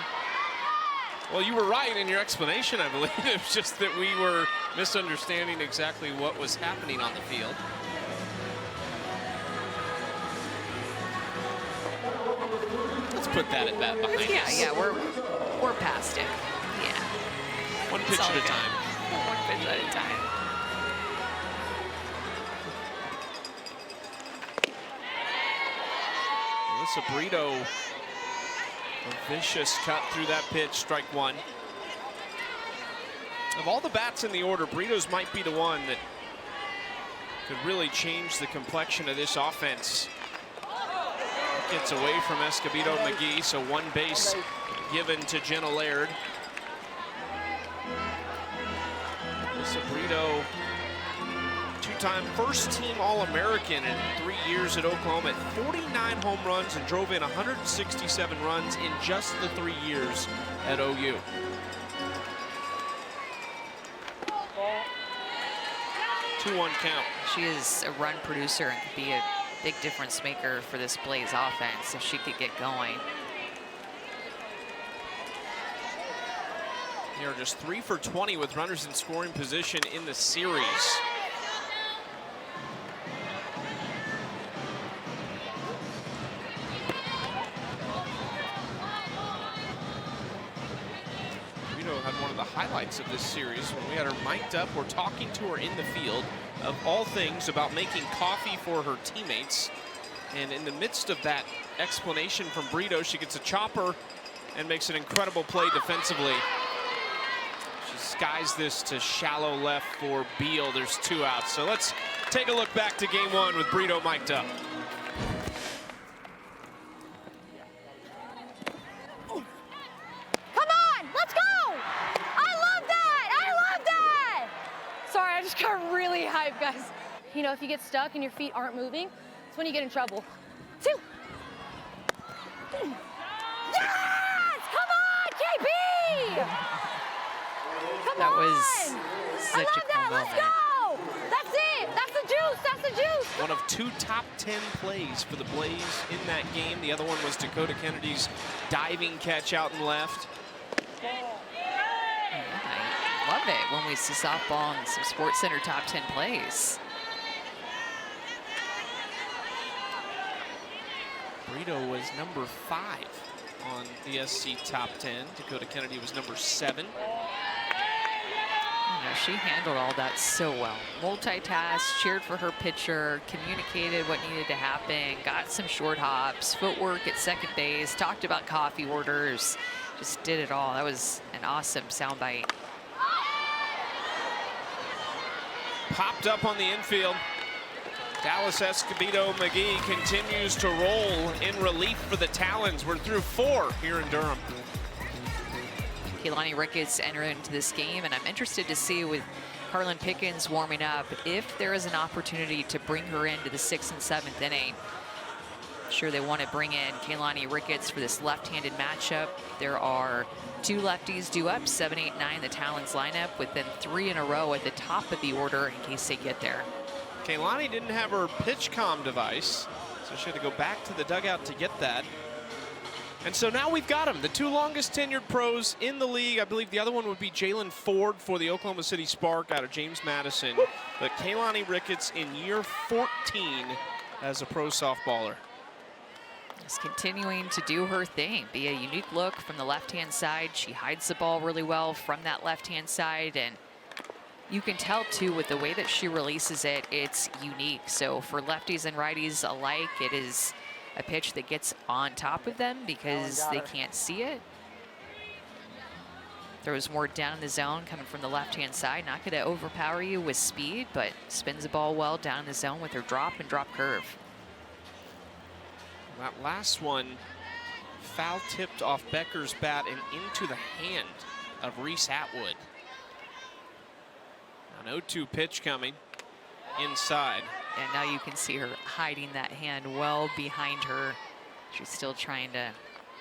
Well, you were right in your explanation, I believe. It was just that we were misunderstanding exactly what was happening on the field. Let's put that at bat behind us. Yeah, we're past it. Yeah. One pitch at a time. One pitch at a time. Alyssa Brito, a vicious cut through that pitch, strike 1. Of all the bats in the order, Brito's might be the one that could really change the complexion of this offense. gets away from Escobedo McGee, so one base given to Jenna Laird. Alyssa Brito, two-time first-team All-American in 3 years at Oklahoma, at 49 home runs and drove in 167 runs in just the 3 years at OU. Two-one count. She is a run producer and could be a big difference maker for this Blaze offense if she could get going. They are just 3 for 20 with runners in scoring position in the series. Had one of the highlights of this series when we had her mic'd up. We're talking to her in the field of all things about making coffee for her teammates. And in the midst of that explanation from Brito, she gets a chopper and makes an incredible play defensively. She skies this to shallow left for Beal. There's 2 outs. So let's take a look back to game 1 with Brito mic'd up. Guys, you know, if you get stuck and your feet aren't moving, it's when you get in trouble. 2. Yes! Come on, KB! Come that on! Was such I love a cool that. moment. Let's go! That's it. That's the juice. That's the juice. One of 2 top 10 plays for the Blaze in that game. The other one was Dakota Kennedy's diving catch out and left. I love it when we see softball and some Sports Center top 10 plays. Brito was number 5 on the SC top 10. Dakota Kennedy was number 7. You know, she handled all that so well. Multitasked, cheered for her pitcher, communicated what needed to happen, got some short hops, footwork at second base, talked about coffee orders, just did it all. That was an awesome soundbite. Popped up on the infield. Dallas Escobedo McGee continues to roll in relief for the Talons. We're through 4 here in Durham. Keilani Ricketts entered into this game, and I'm interested to see with Carlin Pickens warming up if there is an opportunity to bring her into the 6th and 7th inning. Sure, they want to bring in Keilani Ricketts for this left-handed matchup. There are 2 lefties due up, 7, 8, 9, the Talons lineup, with then 3 in a row at the top of the order in case they get there. Keilani didn't have her pitch comm device, so she had to go back to the dugout to get that. And so now we've got them, the 2 longest tenured pros in the league. I believe the other one would be Jalen Ford for the Oklahoma City Spark out of James Madison. But Keilani Ricketts in year 14 as a pro softballer. Just continuing to do her thing, be a unique look from the left-hand side. She hides the ball really well from that left-hand side, and you can tell too with the way that she releases it, it's unique. So for lefties and righties alike, it is a pitch that gets on top of them because they can't see it. Throws more down in the zone coming from the left-hand side. Not going to overpower you with speed, but spins the ball well down in the zone with her drop and drop curve. That last one foul tipped off Becker's bat and into the hand of Reese Atwood. An 0-2 pitch coming inside. And now you can see her hiding that hand well behind her. She's still trying to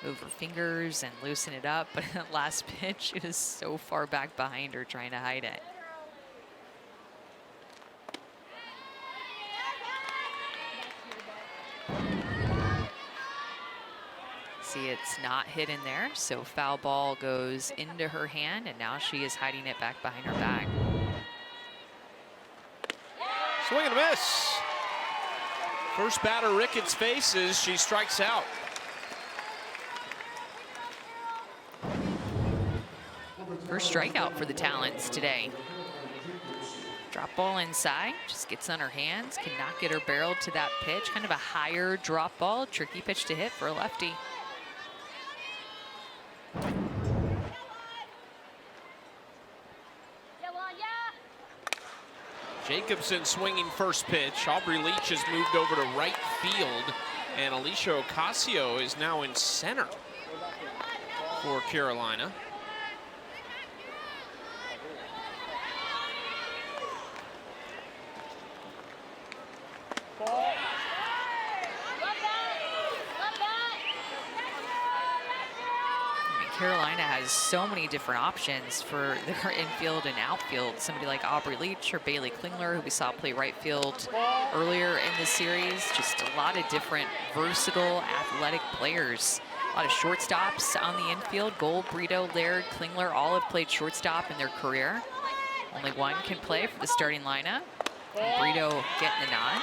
move her fingers and loosen it up, but that last pitch is so far back behind her trying to hide it. See, it's not hidden there, so foul ball goes into her hand, and now she is hiding it back behind her back. Swing and a miss. First batter Ricketts faces, she strikes out. First strikeout for the Talons today. Drop ball inside, just gets on her hands, cannot get her barreled to that pitch. Kind of a higher drop ball, tricky pitch to hit for a lefty. Jacobson swinging first pitch. Aubrey Leach has moved over to right field And Alicia Ocasio is now in center for Carolina. Carolina has so many different options for their infield and outfield. Somebody like Aubrey Leach or Bailey Klingler, who we saw play right field earlier in the series. Just a lot of different versatile, athletic players. A lot of shortstops on the infield. Gold, Brito, Laird, Klingler, all have played shortstop in their career. Only one can play for the starting lineup. And Brito getting the nod.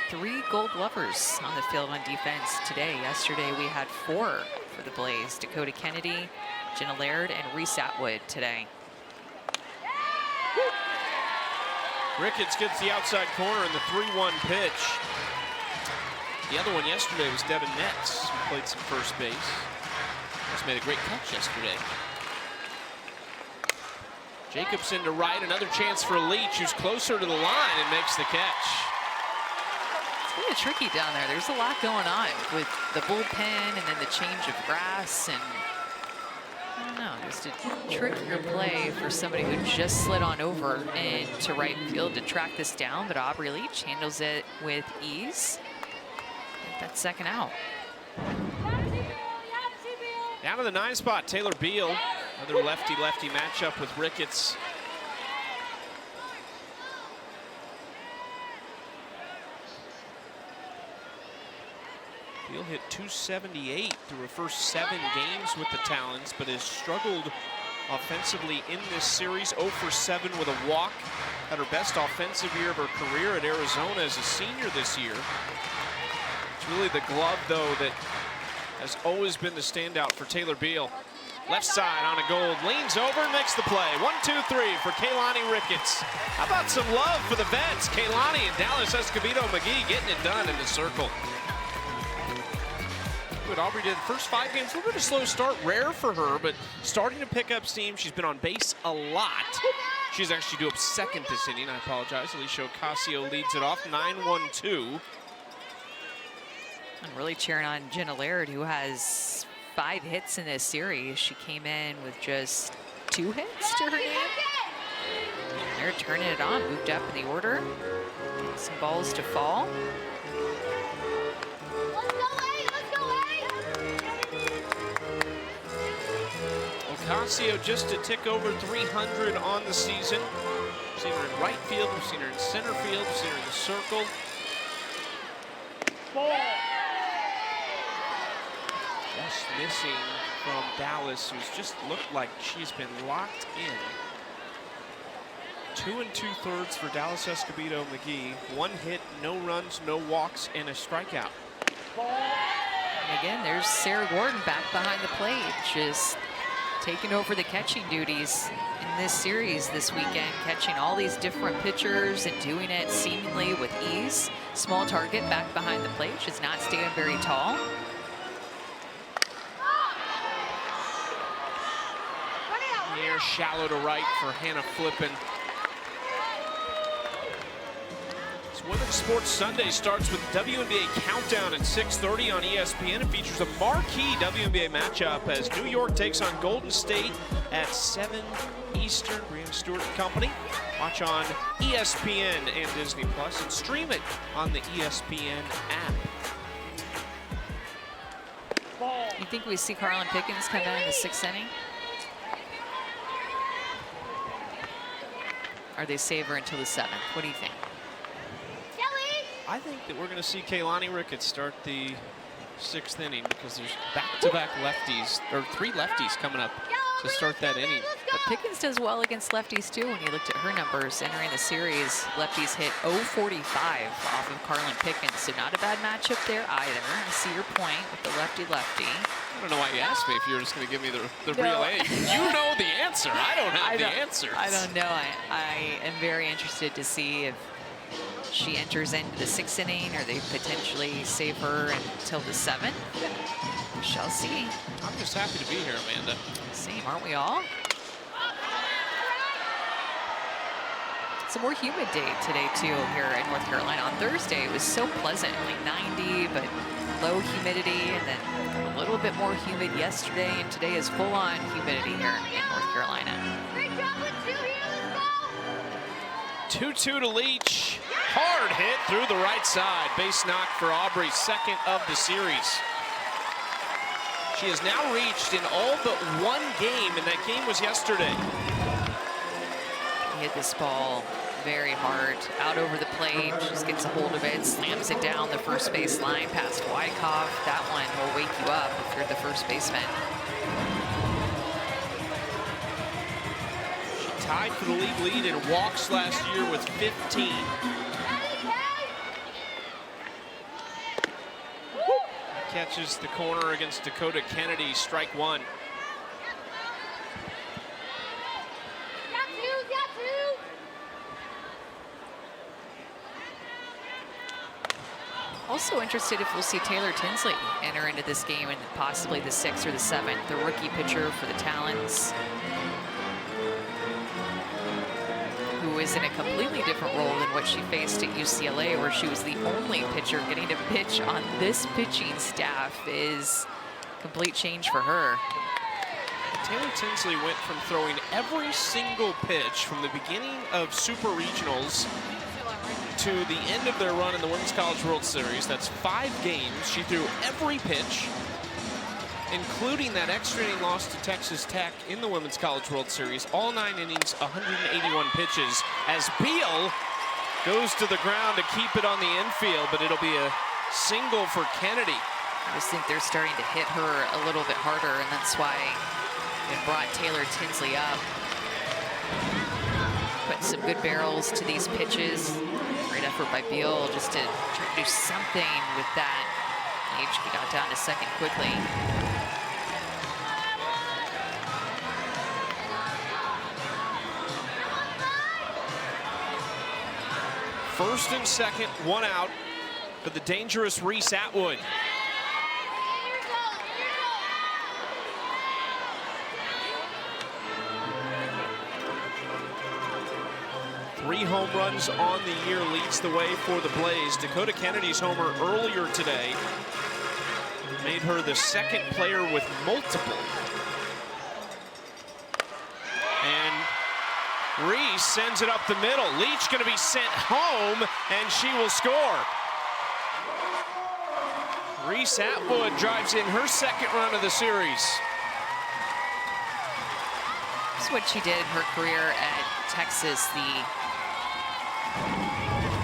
3 Gold Glovers on the field on defense today. Yesterday we had 4 for the Blaze. Dakota Kennedy, Jenna Laird, and Reese Atwood today. Ricketts gets the outside corner in the 3-1 pitch. The other one yesterday was Devin Netz, who played some first base. Just made a great catch yesterday. Jacobson to right, another chance for Leach, who's closer to the line and makes the catch. Really tricky down there. There's a lot going on with the bullpen and then the change of grass, and I don't know, just a trickier play for somebody who just slid on over into right field to track this down, but Aubrey Leach handles it with ease. That's second out. Down to the 9 spot, Taylor Beal. Another lefty-lefty matchup with Ricketts. Beal hit .278 through her first 7 games with the Talons, but has struggled offensively in this series. 0 for 7 with a walk. Had her best offensive year of her career at Arizona as a senior this year. It's really the glove, though, that has always been the standout for Taylor Beal. Left side on a gold, leans over and makes the play. 1, 2, 3 for Kaylani Ricketts. How about some love for the vets? Kaylani and Dallas Escobedo McGee getting it done in the circle. What Aubrey did the first 5 games, a little bit of a slow start, rare for her, but starting to pick up steam. She's been on base a lot. She's actually due up second this inning, I apologize. Alicia Ocasio leads it off, 9-1-2. I'm really cheering on Jenna Laird, who has 5 hits in this series. She came in with just 2 hits to her name. They're turning it on, moved up in the order. Some balls to fall. Ocasio just a tick over 300 on the season. We've seen her in right field, we've seen her in center field, we've seen her in the circle. Just missing from Dallas, who's just looked like she's been locked in. 2 2/3 for Dallas Escobedo McGee. 1 hit, no runs, no walks, and a strikeout. And again, there's Sarah Gordon back behind the plate, just taking over the catching duties in this series this weekend, catching all these different pitchers and doing it seemingly with ease. Small target back behind the plate. She's not staying very tall. Near shallow to right for Hannah Flippin. Women's Sports Sunday starts with WNBA Countdown at 6:30 on ESPN. It features a marquee WNBA matchup as New York takes on Golden State at 7 Eastern. Brianna Stewart and company. Watch on ESPN and Disney Plus, and stream it on the ESPN app. You think we see Carlin Pickens come in the 6th inning? Or they save her until the 7th? What do you think? I think that we're going to see Kaylani Ricketts start the 6th inning because there's back-to-back lefties, or 3 lefties coming up to start that inning. But Pickens does well against lefties too. When you looked at her numbers entering the series, lefties hit .045 off of Carlin Pickens, so not a bad matchup there either. I see your point with the lefty-lefty. I don't know why you asked me if you were just going to give me the real answer. You know the answer. I don't have the answers. I don't know. I am very interested to see if she enters into the 6th inning, or they potentially save her until the 7th. We shall see. I'm just happy to be here, Amanda. Same, aren't we all? It's a more humid day today, too, here in North Carolina. On Thursday, it was so pleasant, like 90, but low humidity, and then a little bit more humid yesterday, and today is full-on humidity here in North Carolina. 2-2 to Leach. Hard hit through the right side. Base knock for Aubrey, second of the series. She has now reached in all but one game, and that game was yesterday. He hit this ball very hard, out over the plate, just gets a hold of it, slams it down the first base line past Wyckoff. That one will wake you up if you're the first baseman. She tied for the league lead in walks last year with 15. Catches the corner against Dakota Kennedy, strike one. Also interested if we'll see Taylor Tinsley enter into this game in possibly the 6th or the 7th, the rookie pitcher for the Talons, who is in a completely different role than what she faced at UCLA, where she was the only pitcher getting to pitch on this pitching staff. Is complete change for her. Taylor Tinsley went from throwing every single pitch from the beginning of Super Regionals to the end of their run in the Women's College World Series. That's 5 games. She threw every pitch, including that extra inning loss to Texas Tech in the Women's College World Series. All 9 innings, 181 pitches, as Beal goes to the ground to keep it on the infield, but it'll be a single for Kennedy. I just think they're starting to hit her a little bit harder, and that's why it brought Taylor Tinsley up. Put some good barrels to these pitches. Great effort by Beal just to try to do something with that. He got down to second quickly. First and second, one out for the dangerous Reese Atwood. Three home runs on the year leads the way for the Blaze. Dakota Kennedy's homer earlier today made her the second player with multiple. And Reese sends it up the middle. Leach going to be sent home, and she will score. Reese Atwood drives in her second run of the series. This is what she did in her career at Texas, the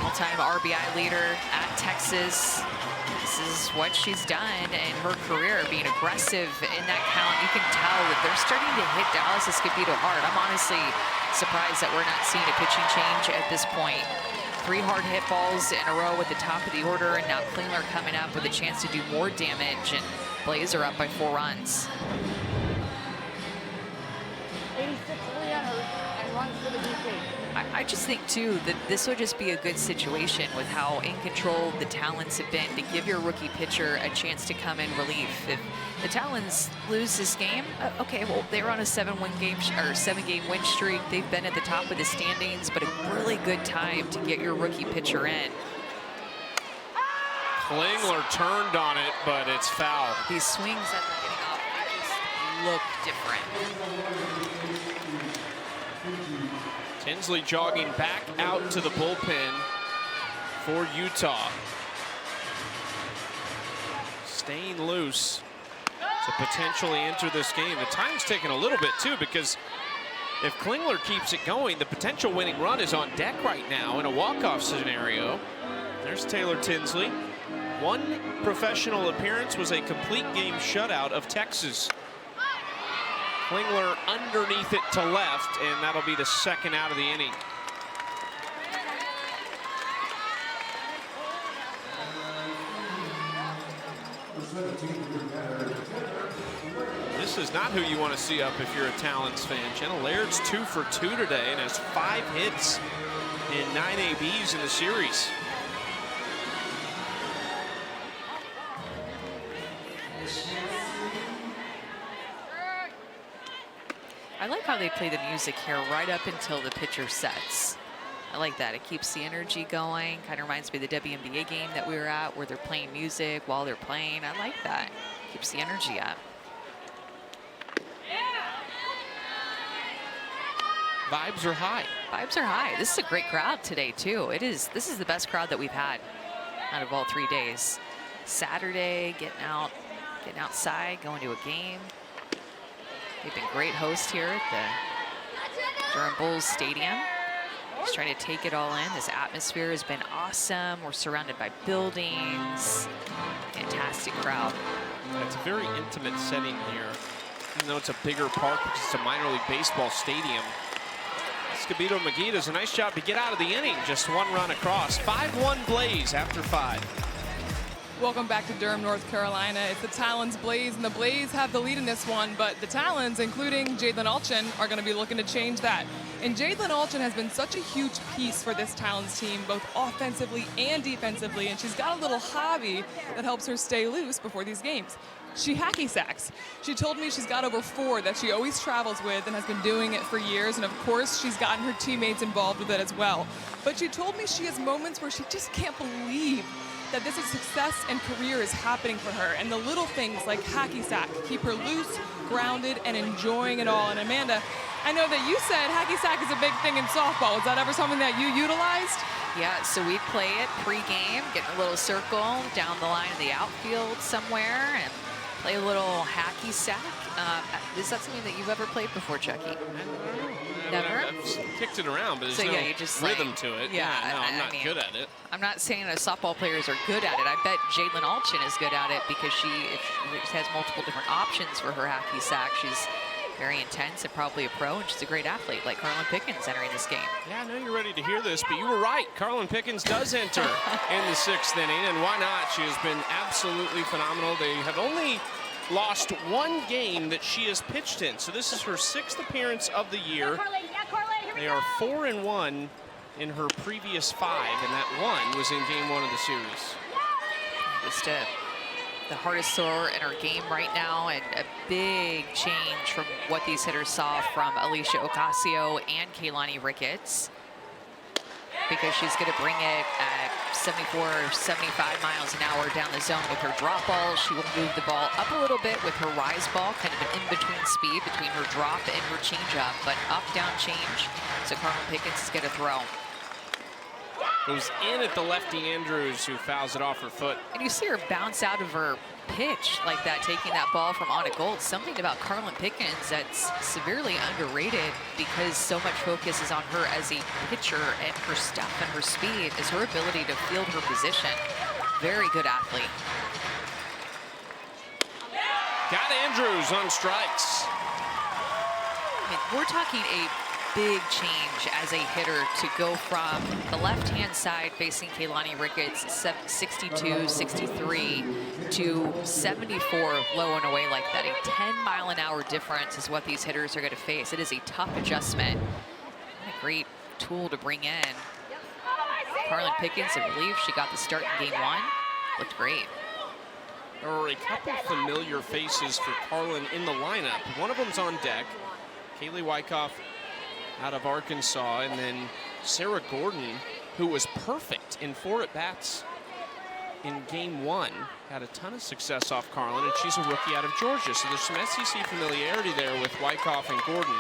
all-time RBI leader at Texas. This is what she's done in her career, being aggressive in that count. You can tell that they're starting to hit Dallas Escobedo hard. I'm honestly surprised that we're not seeing a pitching change at this point. 3 hard hit balls in a row at the top of the order, and now Klingler coming up with a chance to do more damage, and Blaze are up by 4 runs. 86 re-enters and runs for the DP. I just think, too, that this would just be a good situation with how in control the Talons have been to give your rookie pitcher a chance to come in relief. If the Talons lose this game, okay, well, they're on a 7-game win streak. They've been at the top of the standings, but a really good time to get your rookie pitcher in. Klingler turned on it, but it's foul. These swings that they're getting off, they just look different. Tinsley jogging back out to the bullpen for Utah. Staying loose to potentially enter this game. The time's taking a little bit too, because if Klingler keeps it going, the potential winning run is on deck right now in a walk-off scenario. There's Taylor Tinsley. 1 professional appearance was a complete game shutout of Texas. Klingler underneath it to left, and that'll be the second out of the inning. This is not who you want to see up if you're a Talons fan. Jenna Laird's 2 for 2 today and has 5 hits in 9 ABs in the series. I like how they play the music here right up until the pitcher sets. I like that. It keeps the energy going. Kind of reminds me of the WNBA game that we were at where they're playing music while they're playing. I like that. Keeps the energy up. Vibes are high. Vibes are high. This is a great crowd today, too. This is the best crowd that we've had out of all 3 days. Saturday, getting outside, going to a game. They've been great hosts here at the Durham Bulls Stadium. Just trying to take it all in. This atmosphere has been awesome. We're surrounded by buildings. Fantastic crowd. It's a very intimate setting here. Even though it's a bigger park because it's a minor league baseball stadium. Escobedo McGee does a nice job to get out of the inning. Just one run across. 5-1 Blaze after 5. Welcome back to Durham, North Carolina. It's the Talons Blaze, and the Blaze have the lead in this one, but the Talons, including Jadlyn Alchin, are going to be looking to change that. And Jadlyn Alchin has been such a huge piece for this Talons team, both offensively and defensively, and she's got a little hobby that helps her stay loose before these games. She hacky sacks. She told me she's got over 4 that she always travels with and has been doing it for years, and of course she's gotten her teammates involved with it as well. But she told me she has moments where she just can't believe that this is success and career is happening for her, and the little things like hacky sack keep her loose, grounded, and enjoying it all. And Amanda, I know that you said hacky sack is a big thing in softball. Is that ever something that you utilized? Yeah, so we'd play it pre-game, get in a little circle down the line of the outfield somewhere, and play a little hacky sack. Is that something that you've ever played before, Chucky? Never? I've kicked it around, but there's So, no yeah, you just rhythm to it. yeah, No, I'm I not mean, good at it. I'm not saying that softball players are good at it. I bet Jadlyn Alchin is good at it because she has multiple different options for her hacky sack. She's very intense and probably a pro, and she's a great athlete like Carlin Pickens entering this game. Yeah, I know you're ready to hear this, but you were right. Carlin Pickens does enter in the 6th inning, and why not? She has been absolutely phenomenal. They have only lost 1 game that she has pitched in, so this is her 6th appearance of the year. They are 4-1 in her previous 5, and that 1 was in game 1 of the series. Just the hardest thrower in our game right now, and a big change from what these hitters saw from Alicia Ocasio and Kaylani Ricketts, because she's going to bring it at 74 or 75 miles an hour down the zone with her drop ball. She will move the ball up a little bit with her rise ball, kind of an in-between speed between her drop and her changeup, but up-down change. So Carlin Pickens is going to throw. Goes in at the lefty Andrews, who fouls it off her foot. And you see her bounce out of her pitch like that, taking that ball from Anna Gold. Something about Carlin Pickens that's severely underrated because so much focus is on her as a pitcher, and her stuff and her speed is her ability to field her position. Very good athlete. Got Andrews on strikes. I mean, we're talking a big change as a hitter to go from the left-hand side facing Kaylani Ricketts, 62, 63, to 74 low and away like that. A 10-mile-an-hour difference is what these hitters are going to face. It is a tough adjustment. What a great tool to bring in. Carlin Pickens, I believe she got the start in game 1. Looked great. There are a couple familiar faces for Carlin in the lineup. One of them's on deck, Kaylee Wyckoff out of Arkansas, and then Sarah Gordon, who was perfect in 4 at-bats in game 1. Had a ton of success off Carlin, and she's a rookie out of Georgia. So there's some SEC familiarity there with Wyckoff and Gordon.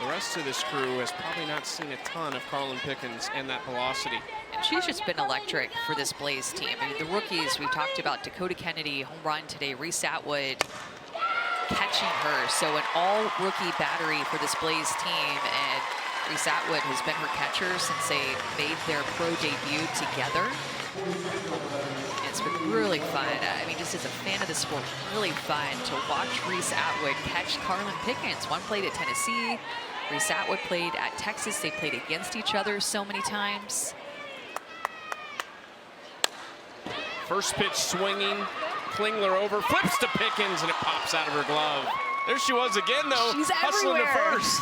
The rest of this crew has probably not seen a ton of Carlin Pickens and that velocity. And she's just been electric for this Blaze team. I mean, the rookies, we've talked about Dakota Kennedy, home run today, Reese Atwood catching her. So an all-rookie battery for this Blaze team, and Reese Atwood has been her catcher since they made their pro debut together. And it's been really fun. I mean, just as a fan of the sport, really fun to watch Reese Atwood catch Carlin Pickens. One played at Tennessee. Reese Atwood played at Texas. They played against each other so many times. First pitch swinging, Klingler over, flips to Pickens, and it pops out of her glove. There she was again, though, She's hustling everywhere. to first.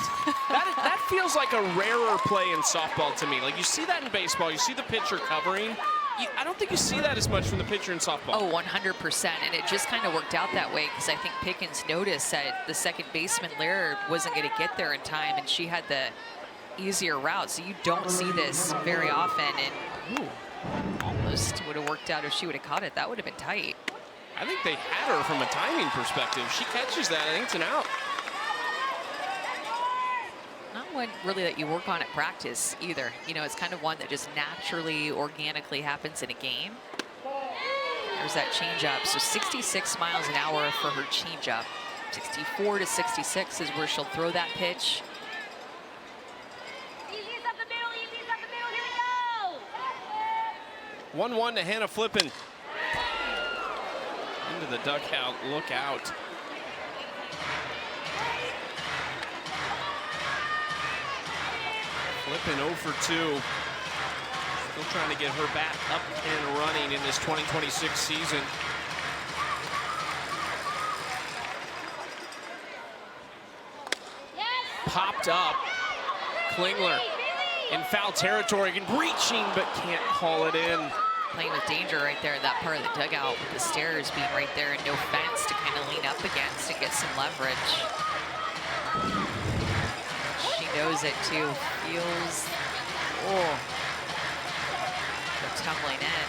That feels like a rarer play in softball to me. Like, you see that in baseball, you see the pitcher covering. I don't think you see that as much from the pitcher in softball. Oh, 100%, and it just kind of worked out that way because I think Pickens noticed that the second baseman, Laird, wasn't going to get there in time, and she had the easier route, so you don't see this very often. And almost would have worked out if she would have caught it. That would have been tight. I think they had her from a timing perspective. She catches that, I think it's an out. Not one really that you work on at practice either. You know, it's kind of one that just naturally, organically happens in a game. There's that changeup. So 66 miles an hour for her changeup. 64 to 66 is where she'll throw that pitch. 1-1 to Hannah Flippin. Into the dugout, look out. Flippin 0 for 2. Still trying to get her bat up and running in this 2026 season. Popped up. Klingler in foul territory, reaching but can't haul it in. Playing with danger right there in that part of the dugout with the stairs being right there and no fence to kind of lean up against and get some leverage. She knows it too. Feels, they're tumbling in.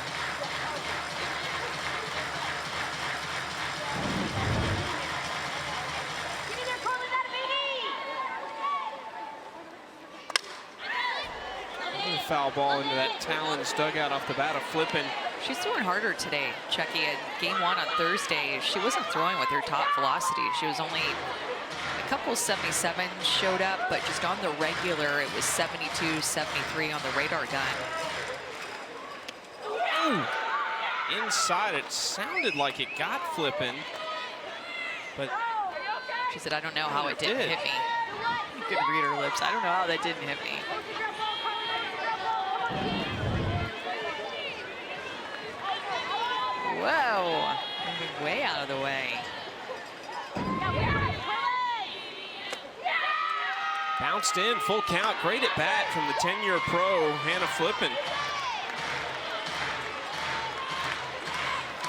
Foul ball into that Talons dugout off the bat of Flippin. She's throwing harder today, Chucky. In game 1 on Thursday, she wasn't throwing with her top velocity. She was only a couple 77 showed up, but just on the regular, it was 72, 73 on the radar gun. Ooh. Inside, it sounded like it got Flippin, but she said, I don't know how it didn't hit me. You couldn't read her lips. I don't know how that didn't hit me. Whoa, moving way out of the way. Bounced in, full count, great at bat from the 10-year pro, Hannah Flippin.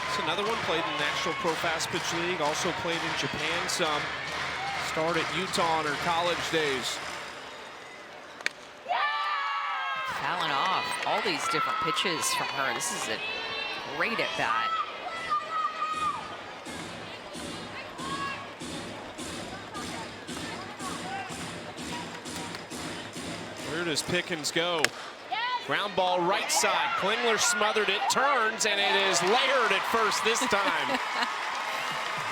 It's another one played in the National Pro Fast Pitch League, also played in Japan some. Started at Utah in her college days. Fouling off all these different pitches from her. This is a great at bat. Where does Pickens go? Ground ball right side. Klingler smothered it, turns, and it is layered at first this time.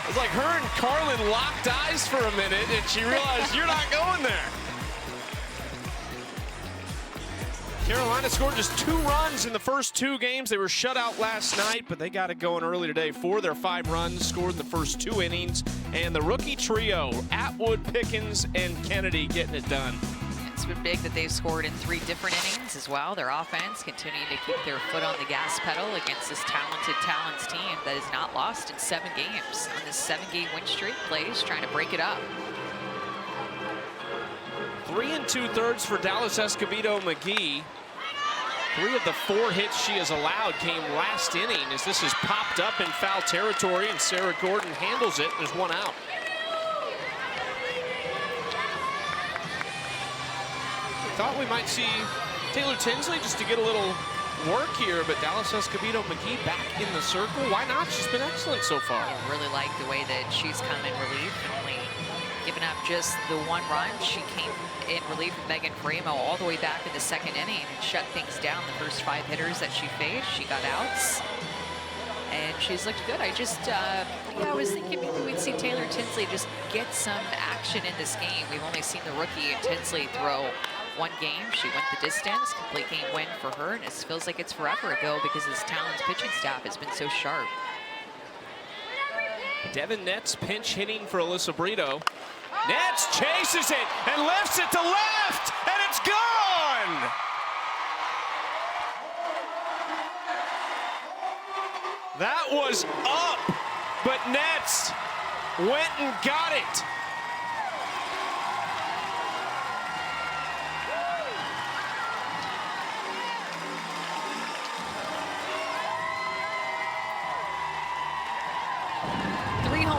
It was like her and Carlin locked eyes for a minute, and she realized you're not going there. Carolina scored just 2 runs in the first 2 games. They were shut out last night, but they got it going early today. 4 of their 5 runs scored in the first 2 innings. And the rookie trio, Atwood, Pickens, and Kennedy getting it done. It's been big that they've scored in 3 different innings as well. Their offense continuing to keep their foot on the gas pedal against this talented Talons team that has not lost in 7 games. On this 7-game win streak, plays trying to break it up. 3 2/3 for Dallas Escobedo McGee. 3 of the 4 hits she has allowed came last inning as this is popped up in foul territory and Sarah Gordon handles it. There's 1 out. Thought we might see Taylor Tinsley just to get a little work here, but Dallas Escobedo McGee back in the circle. Why not? She's been excellent so far. I really like the way that she's come in relief and only giving up just the 1 run. She came in relief of Megan Primo all the way back in the 2nd inning and shut things down. The first 5 hitters that she faced, she got outs. And she's looked good. I just, I was thinking maybe we'd see Taylor Tinsley just get some action in this game. We've only seen the rookie Tinsley throw 1 game. She went the distance, complete game win for her, and it feels like it's forever ago because this Talons pitching staff has been so sharp. Devin Netz pinch hitting for Alyssa Brito. Netz chases it and lifts it to left, and it's gone! That was up, but Netz went and got it.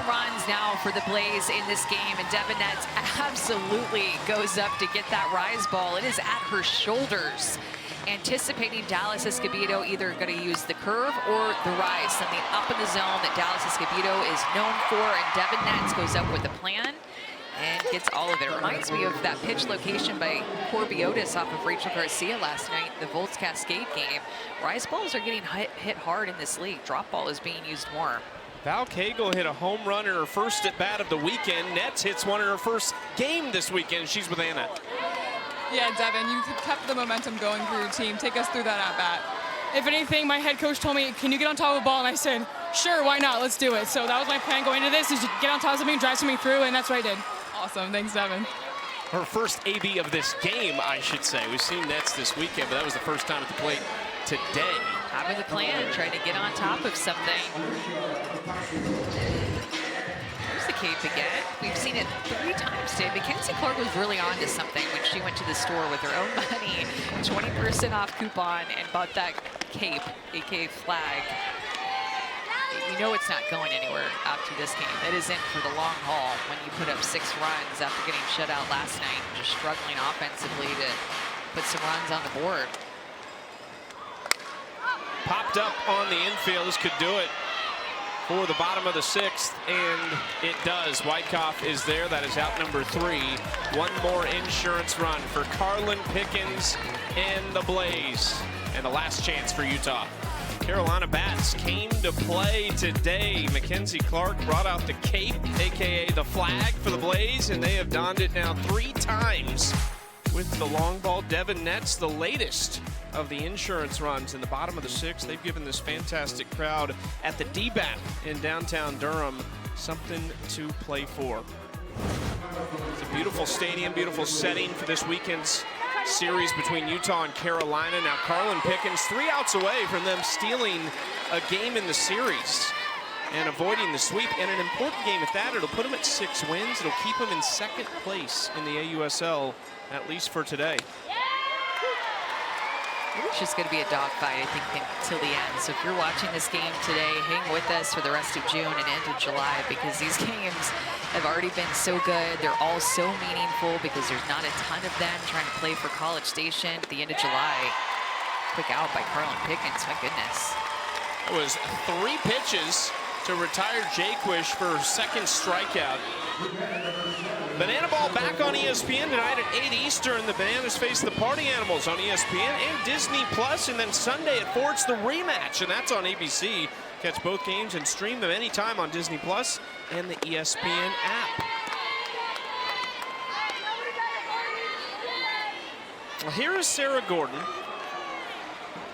home runs now for the Blaze in this game, and Devin Nets absolutely goes up to get that rise ball. It is at her shoulders, anticipating Dallas Escobedo either going to use the curve or the rise, something up in the zone that Dallas Escobedo is known for, and Devin Nets goes up with a plan and gets all of it. It reminds me of that pitch location by Corby Otis off of Rachel Garcia last night in the Volts Cascade game. Rise balls are getting hit hard in this league. Drop ball is being used more. Val Cagle hit a home run in her first at bat of the weekend. Nets hits one in her first game this weekend. She's with Anna. Yeah, Devin, you kept the momentum going for your team. Take us through that at bat. If anything, my head coach told me, can you get on top of the ball? And I said, sure, why not? Let's do it. So that was my plan going into this, is to get on top of something, drive something through, and that's what I did. Awesome. Thanks, Devin. Her first AB of this game, I should say. We've seen Nets this weekend, but that was the first time at the plate today. Having the plan, trying to get on top of something. There's the cape again. We've seen it 3 times today. Mackenzie Clark was really onto something when she went to the store with her own money, 20% off coupon, and bought that cape, aka flag. You know it's not going anywhere after this game. It is in for the long haul when you put up 6 runs after getting shut out last night and just struggling offensively to put some runs on the board. Popped up on the infield. This could do it for the bottom of the 6th, and it does. Wyckoff is there. That is out number 3. One more insurance run for Carlin Pickens and the Blaze. And the last chance for Utah. Carolina bats came to play today. Mackenzie Clark brought out the cape, aka the flag, for the Blaze, and they have donned it now 3 times with the long ball. Devin Nets, the latest of the insurance runs in the bottom of the 6th. They've given this fantastic crowd at the DBAP in downtown Durham something to play for. It's a beautiful stadium, beautiful setting for this weekend's series between Utah and Carolina. Now Carlin Pickens 3 outs away from them stealing a game in the series and avoiding the sweep, and an important game at that. It'll put them at 6 wins. It'll keep them in 2nd place in the AUSL, at least for today. It's just going to be a dogfight, I think, until the end. So if you're watching this game today, hang with us for the rest of June and into July, because these games have already been so good. They're all so meaningful because there's not a ton of them trying to play for College Station at the end of July. Quick out by Carlin Pickens, my goodness. It was 3 pitches to retire Jaquish for her 2nd strikeout. Banana Ball back on ESPN tonight at 8 Eastern. The Bananas face the Party Animals on ESPN and Disney Plus, and then Sunday at 4 it's the rematch, and that's on ABC. Catch both games and stream them anytime on Disney Plus and the ESPN app. Well, here is Sarah Gordon,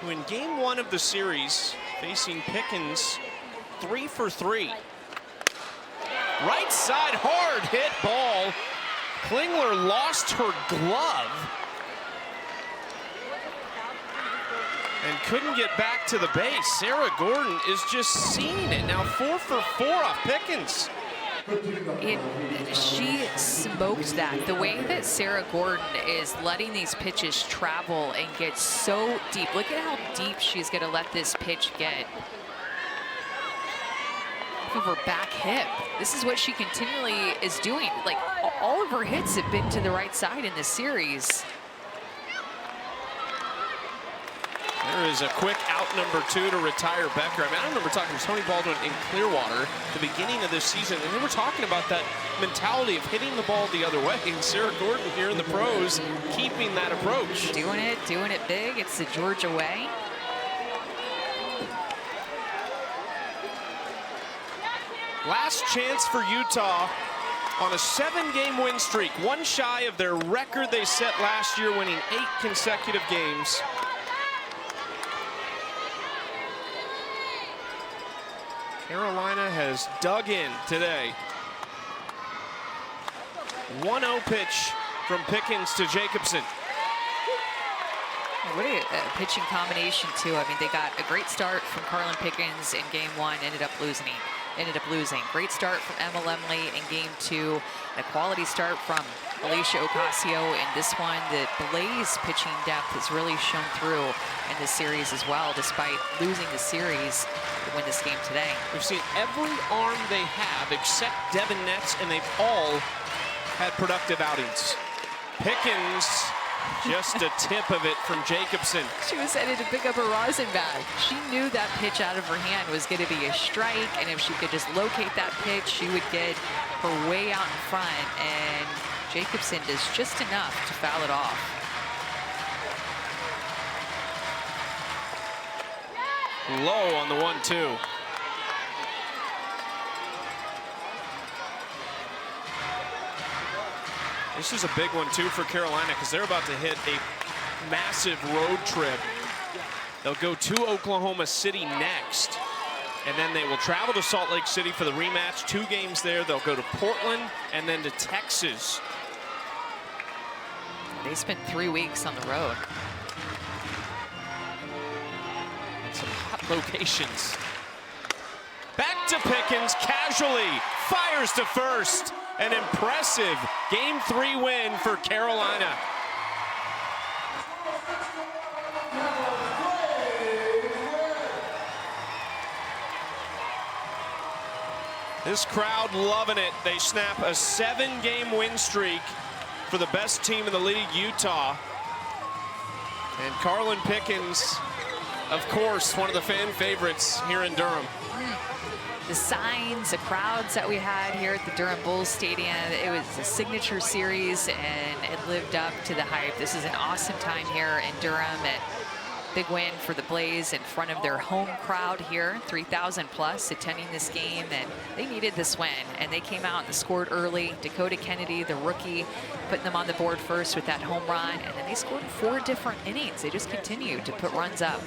who in game 1 of the series, facing Pickens, 3 for 3. Right side, hard hit ball. Klingler lost her glove and couldn't get back to the base. Sarah Gordon is just seeing it. Now 4 for 4 off Pickens. She smoked that. The way that Sarah Gordon is letting these pitches travel and get so deep. Look at how deep she's going to let this pitch get. Of her back hip. This is what she continually is doing. Like, all of her hits have been to the right side in this series. There is a quick out number 2 to retire Becker. I mean, I remember talking to Tony Baldwin in Clearwater at the beginning of this season, and they were talking about that mentality of hitting the ball the other way. And Sarah Gordon here in the pros, keeping that approach. Doing it big. It's the Georgia way. Last chance for Utah on a 7-game win streak, 1 shy of their record they set last year, winning 8 consecutive games. Carolina has dug in today. 1-0 pitch from Pickens to Jacobson. What a pitching combination, too. I mean, they got a great start from Carlin Pickens in game 1, ended up losing it. ended up losing. Great start from Emma Lemley in game 2. A quality start from Alicia Ocasio in this one. The Blaze pitching depth has really shown through in this series as well, despite losing the series to win this game today. We've seen every arm they have except Devin Netz, and they've all had productive outings. Pickens, just a tip of it from Jacobson. She was headed to pick up her rosin bag. She knew that pitch out of her hand was going to be a strike, and if she could just locate that pitch, she would get her way out in front, and Jacobson does just enough to foul it off. Low on the 1-2. This is a big one, too, for Carolina, because they're about to hit a massive road trip. They'll go to Oklahoma City next, and then they will travel to Salt Lake City for the rematch. 2 games there. They'll go to Portland and then to Texas. They spent 3 weeks on the road. And some hot locations. Back to Pickens, casually, fires to first. An impressive Game 3 win for Carolina. This crowd loving it. They snap a 7-game win streak for the best team in the league, Utah. And Carlin Pickens, of course, one of the fan favorites here in Durham. The signs, the crowds that we had here at the Durham Bulls Stadium, it was a signature series and it lived up to the hype. This is an awesome time here in Durham. And big win for the Blaze in front of their home crowd here, 3,000 plus attending this game, and they needed this win, and they came out and scored early. Dakota Kennedy, the rookie, putting them on the board first with that home run, and then they scored in 4 different innings. They just continued to put runs up.